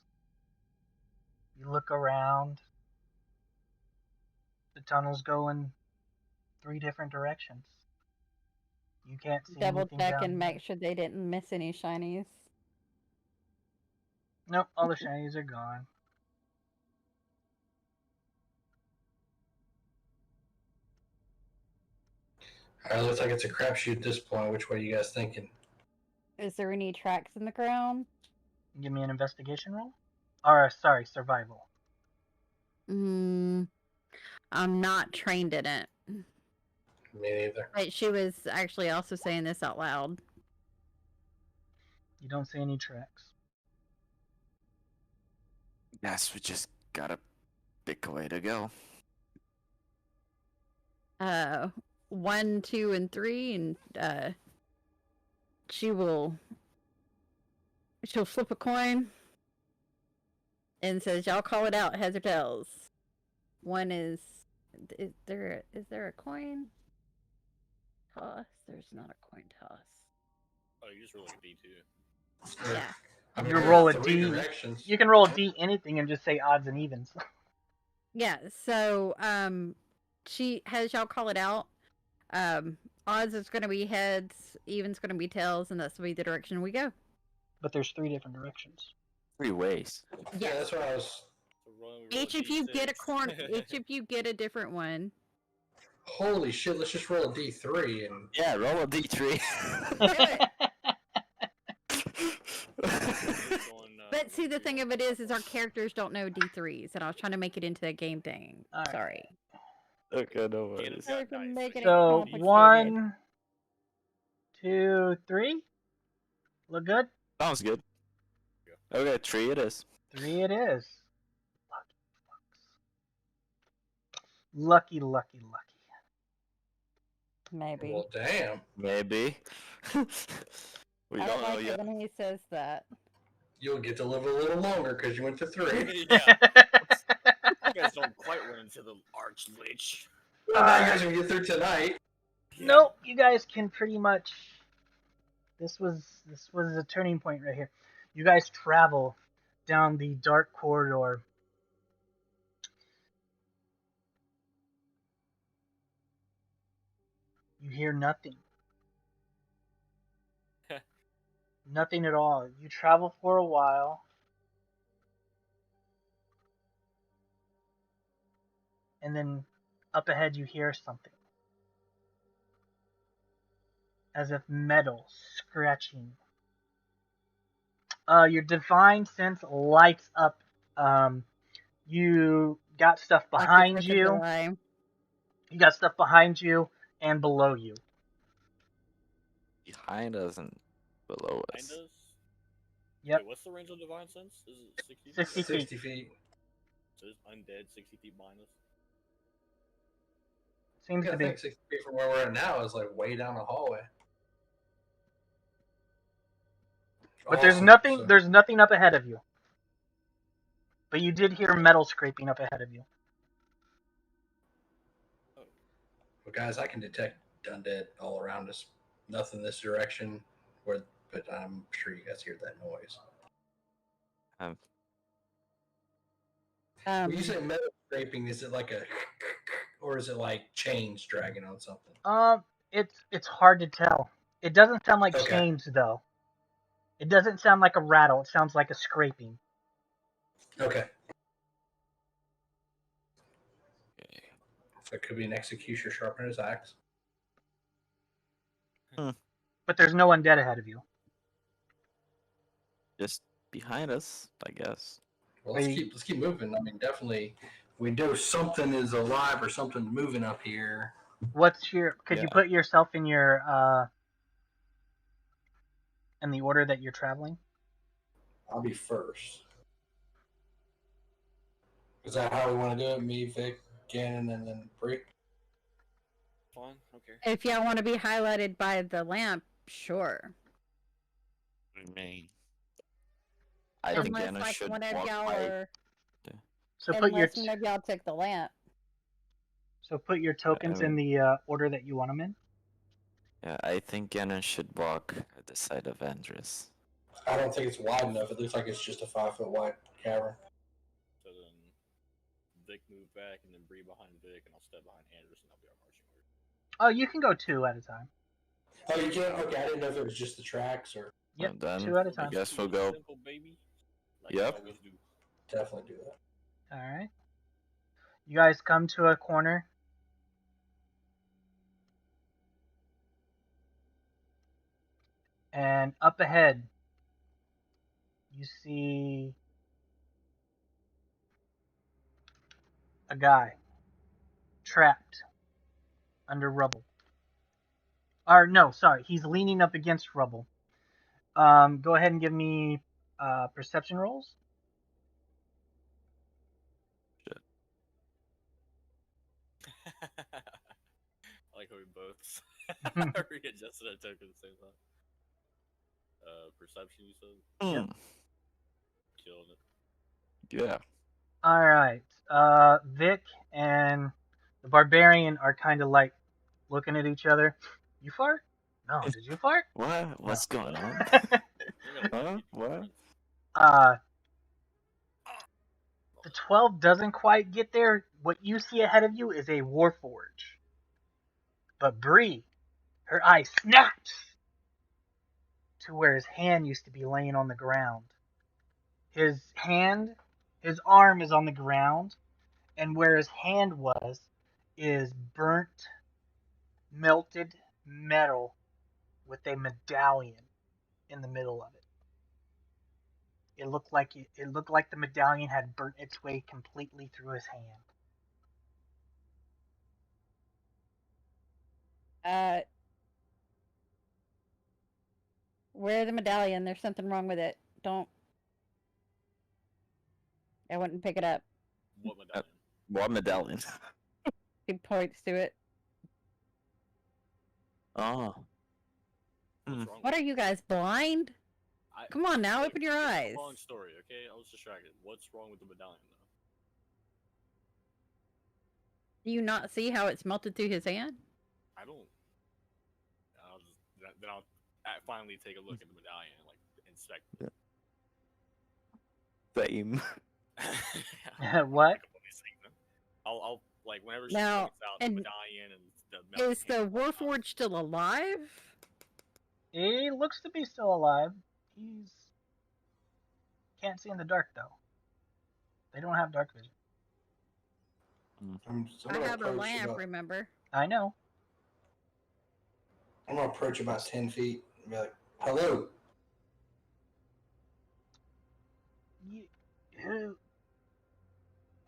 You look around. The tunnels go in 3 different directions. You can't see Double anything check down and there. make sure they didn't miss any shinies. Nope, all the shinies are gone. All right, looks like it's a crapshoot at this point. Which way you guys thinking? Is there any tracks in the ground? Give me an investigation roll. Or, sorry, survival. I'm not trained in it. Me neither. But she was actually also saying this out loud. You don't see any tracks. Guess we just gotta pick a way to go. 1, 2, and 3, and she'll flip a coin and says, "Y'all call it out, heads or tails." 1 is there a coin toss? There's not a coin toss. Oh, you just roll a D2. Yeah. I mean, You there's roll a 3 D. directions. You can roll a D anything and just say odds and evens. Yeah, so she has y'all call it out. Odds is gonna be heads, evens gonna be tails, and that's will be the direction we go. But there's 3 different directions. 3 ways. Yeah, that's what I was. So we roll Each a of you get a corn. D6. Each of you get a different one. Holy shit! Let's just roll a D3 and. Yeah, roll a D3. Going, But see, the thing of it is our characters don't know D3s, and I was trying to make it into a game thing. Alright. Sorry. Okay, no Ganon's worries. got Sorry for dice, making it So complicated. 1, 2, 3. Look good? Sounds good. Okay, 3 it is. 3 it is. Lucky, lucky, lucky. Maybe. Well, damn. Maybe. We I don't don't know like yet. it when he says that. You'll get to live a little longer because you went to 3. Yeah, you guys don't quite run into the Arch Lich. Well, now you guys are gonna get through tonight. Nope, you guys can pretty much. This was a turning point right here. You guys travel down the dark corridor. You hear nothing. Nothing at all. You travel for a while. And then up ahead you hear something. As if metal scratching. Your divine sense lights up. You got stuff Like the behind 4th of you. July. You got stuff behind you and below you. Behind us and below Behind us. us? Yep. Wait, what's the range of Divine Sense? Is it 60 feet? 60 feet. 60 feet. So there's undead 60 feet behind us. Seems Yeah, to I be. think 60 feet from where we're at now is like way down the hallway. But there's Awesome. nothing. So- There's nothing up ahead of you. But you did hear metal scraping up ahead of you. Well, guys, I can detect undead all around us. Nothing this direction, but I'm sure you guys hear that noise. When you say metal scraping, is it like a, or is it like chains dragging on something? It's hard to tell. It doesn't sound like Okay. chains though. It doesn't sound like a rattle. It sounds like a scraping. Okay. So it could be an executioner sharpening his axe. But there's no undead ahead of you. Just behind us, I guess. Well, Are let's you- keep moving. I mean, definitely, we know something is alive or something's moving up here. What's your? Could you Yeah. put yourself in your in the order that you're traveling? I'll be first. Is that how we want to do it? Me, Vic, Gannon, and then Bree? Fine. Okay. If y'all want to be highlighted by the lamp, sure. Me. I So- think Unless Anna like should one of walk y'all by. are, So put your unless one of y'all took the lamp. tokens in mean- the order that you want them in. Yeah, I think Gannon should walk at the side of Andres. I don't think it's wide enough. It looks like it's just a 5-foot wide cavern. So then Vic move back, and then Bree behind Vic, and I'll step behind Anderson. That'll be our marching order. Oh, you can go 2 at a time. Oh, you can't? Okay, I didn't know if it was just the tracks or. Yep, And then 2 at a I time. guess we'll Keep it go. simple, baby. Like Yep. we always do. Definitely do that. All right. You guys come to a corner. And up ahead, you see a guy trapped under rubble. Or no, sorry, he's leaning up against rubble. Go ahead and give me perception rolls. I like how we both readjusted our token at the same time. Perception, you said? Yep. Hmm. Killing it. Yeah. All right. Vic and the barbarian are kind of like looking at each other. You fart? No, did you fart? What? What's going on? We're gonna Huh? keep What? friends. The 12 doesn't quite get there. What you see ahead of you is a warforge. But Bree, her eye snaps to where his hand used to be laying on the ground. His arm is on the ground, and where his hand was is burnt, melted metal with a medallion in the middle of it. It looked like the medallion had burnt its way completely through his hand. Wear the medallion. There's something wrong with it. Don't. I wouldn't pick it up. What medallion? What medallion? He points to it. Oh. What's Hmm. wrong What with are you guys blind? I- Come on now, Look, open your it's a eyes. Long story, okay? I was distracted. What's wrong with the medallion, though? Do you not see how it's melted through his hand? I don't. Then I'll finally take a look at the medallion and like inspect it. Same. What? Pick up on these things, huh? I'll like whenever she Now, points out the and medallion and the melted Is the hand, Warforged still alive? He looks to be still alive. He's can't see in the dark though. They don't have dark vision. I'm I gonna have a approach lamp, about, remember? I know. I'm gonna approach about 10 feet and be like, "Hello."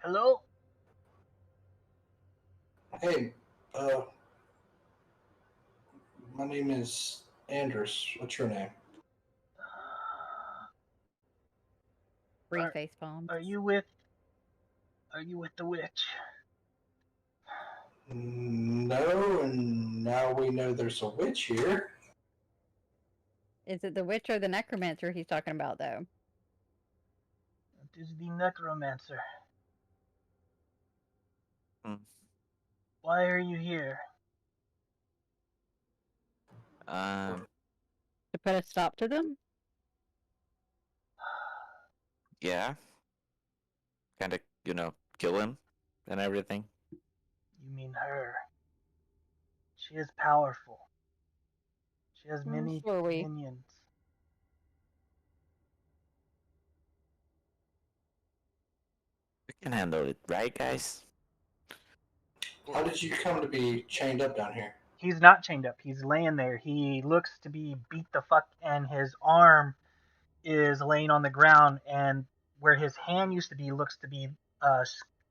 Hello? Hey, my name is Anders. What's your name? Free Are- face palm. Are you with the witch? No, and now we know there's a witch here. Is it the witch or the necromancer he's talking about, though? It is the necromancer. Hmm. Why are you here? To put a stop to them? Yeah. Kind of, kill him and everything. You mean her? She is powerful. She has many So are we. minions. We can handle it, right, guys? How did you come to be chained up down here? He's not chained up. He's laying there. He looks to be beat the fuck, and his arm is laying on the ground, and where his hand used to be looks to be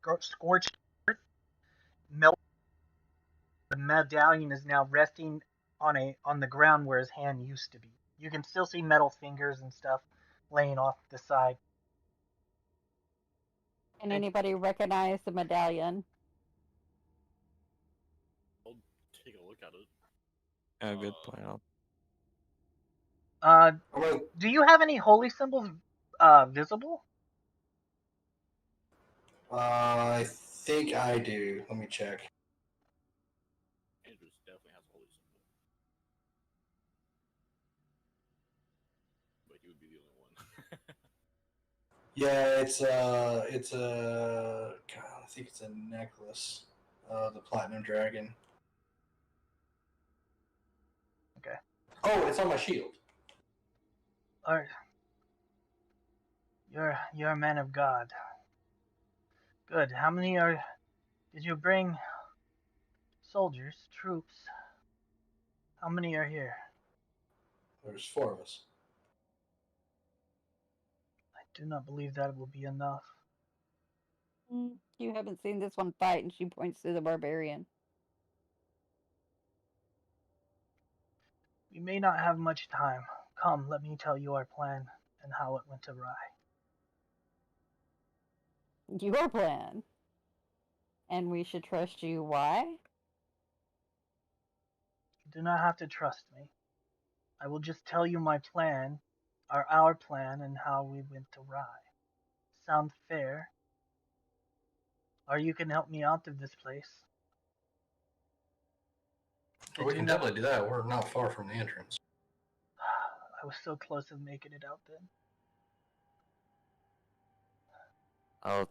scorched earth, melt. The medallion is now resting on the ground where his hand used to be. You can still see metal fingers and stuff, laying off the side. Can anybody recognize the medallion? I'll take a look at it. A good point. Uh, I'm gonna, do you have any holy symbols visible? I think I do. Let me check. Andrews definitely has a holy symbol. But he would be the only one. Yeah, it's a God, I think it's a necklace. The platinum dragon. Okay. Oh, it's on my shield. Or you're a man of God. Good. How many did you bring? Soldiers, troops. How many are here? There's 4 of us. I do not believe that will be enough. You haven't seen this one fight, and she points to the barbarian. We may not have much time. Come, let me tell you our plan and how it went awry. Your plan. And we should trust you. Why? You do not have to trust me. I will just tell you my plan, or our plan, and how we went awry. Sound fair? Or you can help me out of this place. We can definitely do that. We're not far from the entrance. I was so close to making it out then. I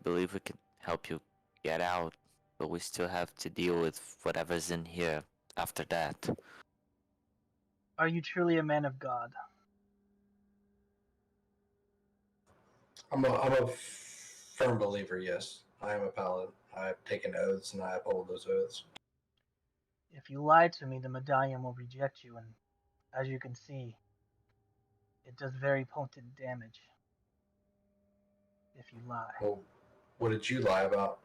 believe we can help you get out, but we still have to deal with whatever's in here after that. Are you truly a man of God? I'm a firm believer. Yes, I am a paladin. I've taken oaths and I uphold those oaths. If you lie to me, the medallion will reject you, and as you can see, it does very potent damage. If you lie. Well, what did you lie about?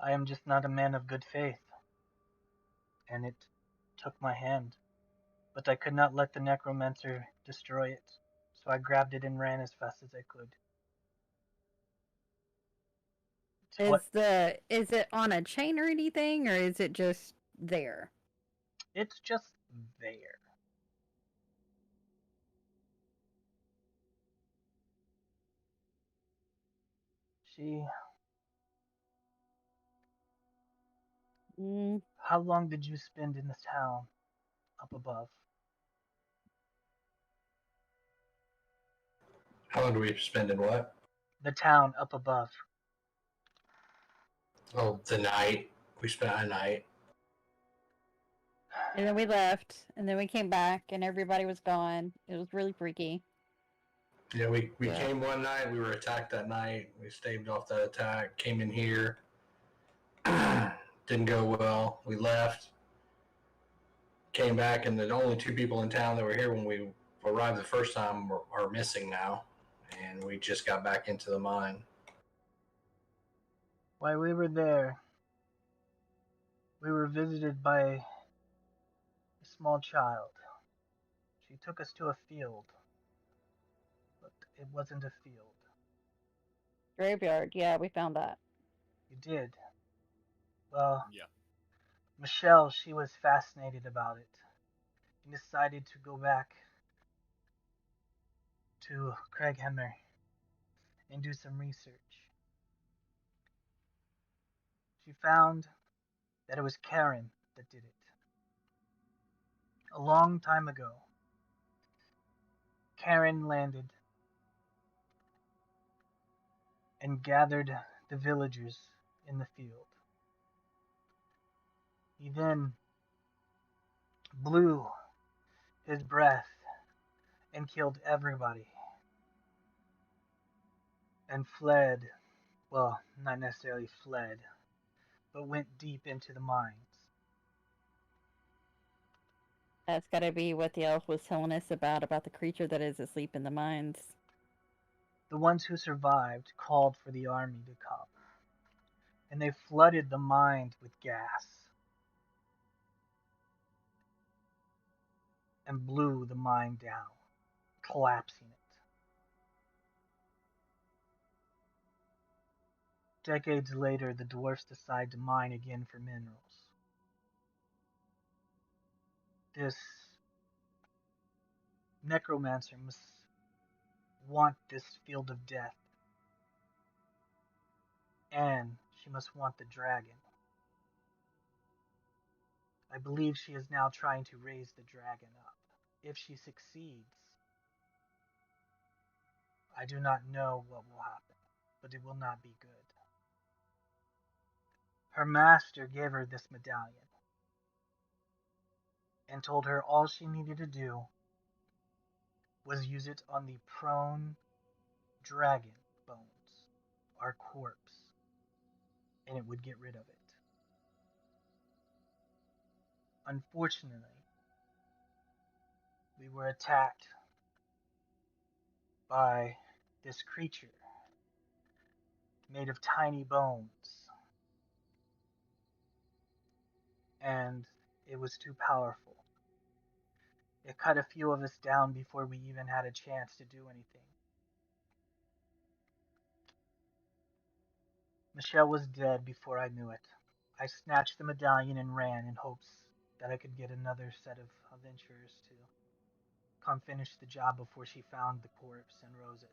I am just not a man of good faith. And it took my hand. But I could not let the necromancer destroy it, so I grabbed it and ran as fast as I could. Is it on a chain or anything, or is it just there? It's just there. How long did you spend in the town up above? How long do we spend in what? The town up above. Oh, the night. We spent a night. And then we left, and then we came back, and everybody was gone. It was really freaky. Yeah, we came one night. We were attacked that night. We staved off that attack. Came in here. Didn't go well. We left. Came back, and the only 2 people in town that were here when we arrived the first time are missing now. And we just got back into the mine. While we were there, we were visited by a small child. She took us to a field, but it wasn't a field. Graveyard, yeah, we found that. You did. Well, Yeah. Michelle, she was fascinated about it and decided to go back to Craighammer and do some research. She found that it was Karen that did it. A long time ago, Karen landed and gathered the villagers in the field. He then blew his breath and killed everybody and fled. Well, not necessarily fled, but went deep into the mines. That's got to be what the elf was telling us about the creature that is asleep in the mines. The ones who survived called for the army to come, and they flooded the mines with gas and blew the mine down, collapsing it. Decades later, the dwarfs decide to mine again for minerals. This necromancer must want this field of death, and she must want the dragon. I believe she is now trying to raise the dragon up. If she succeeds, I do not know what will happen, but it will not be good. Her master gave her this medallion and told her all she needed to do was use it on the prone dragon bones, our corpse, and it would get rid of it. Unfortunately, we were attacked by this creature made of tiny bones, and it was too powerful. It cut a few of us down before we even had a chance to do anything. Michelle was dead before I knew it. I snatched the medallion and ran in hopes that I could get another set of adventurers to come finish the job before she found the corpse and rose it.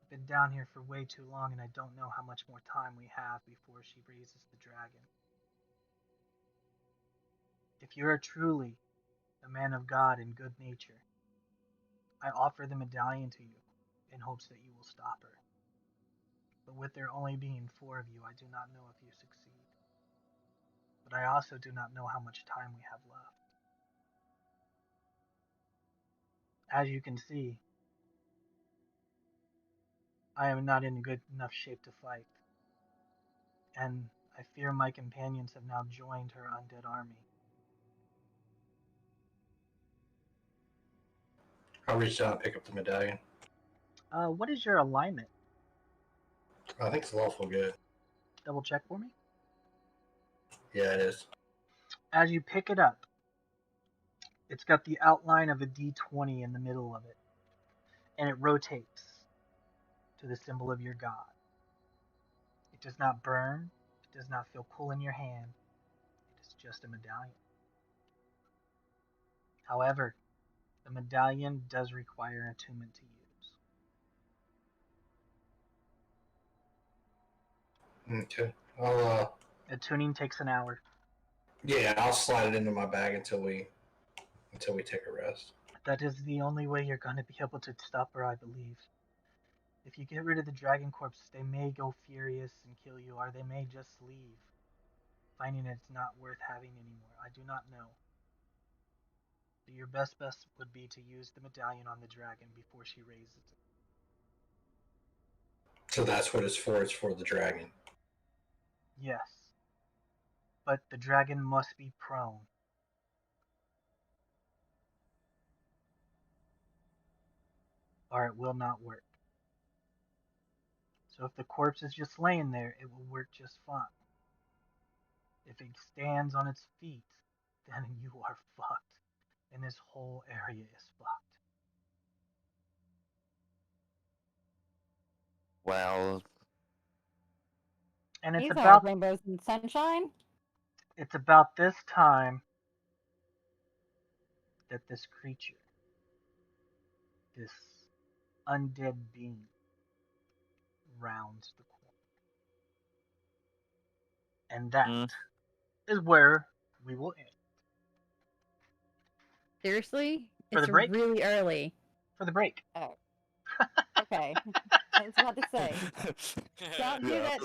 I've been down here for way too long, and I don't know how much more time we have before she raises the dragon. If you are truly a man of God and good nature, I offer the medallion to you in hopes that you will stop her. But with there only being 4 of you, I do not know if you succeed. But I also do not know how much time we have left. As you can see, I am not in good enough shape to fight, and I fear my companions have now joined her undead army. I'll reach down and pick up the medallion. What is your alignment? I think it's lawful good. Double check for me. Yeah, it is. As you pick it up, it's got the outline of a D20 in the middle of it, and it rotates to the symbol of your god. It does not burn, it does not feel cool in your hand, it is just a medallion. However, the medallion does require attunement to use. Okay. I'll Attuning takes an hour. yeah, I'll slide it into my bag until we take a rest. That is the only way you're going to be able to stop her, I believe. If you get rid of the dragon corpse, they may go furious and kill you, or they may just leave, finding it's not worth having anymore. I do not know. But your best bet would be to use the medallion on the dragon before she raises it. So that's what it's for. It's for the dragon. Yes. But the dragon must be prone. Or it will not work. So if the corpse is just laying there, it will work just fine. If it stands on its feet, then you are fucked. And this whole area is fucked. Well, And it's These are about rainbows and sunshine. it's about this time that this creature, this undead being, rounds the corner. And that is where we will end. Seriously? For It's the break? really early. For the break. Oh. Okay. I was about to say. Don't do Yeah. that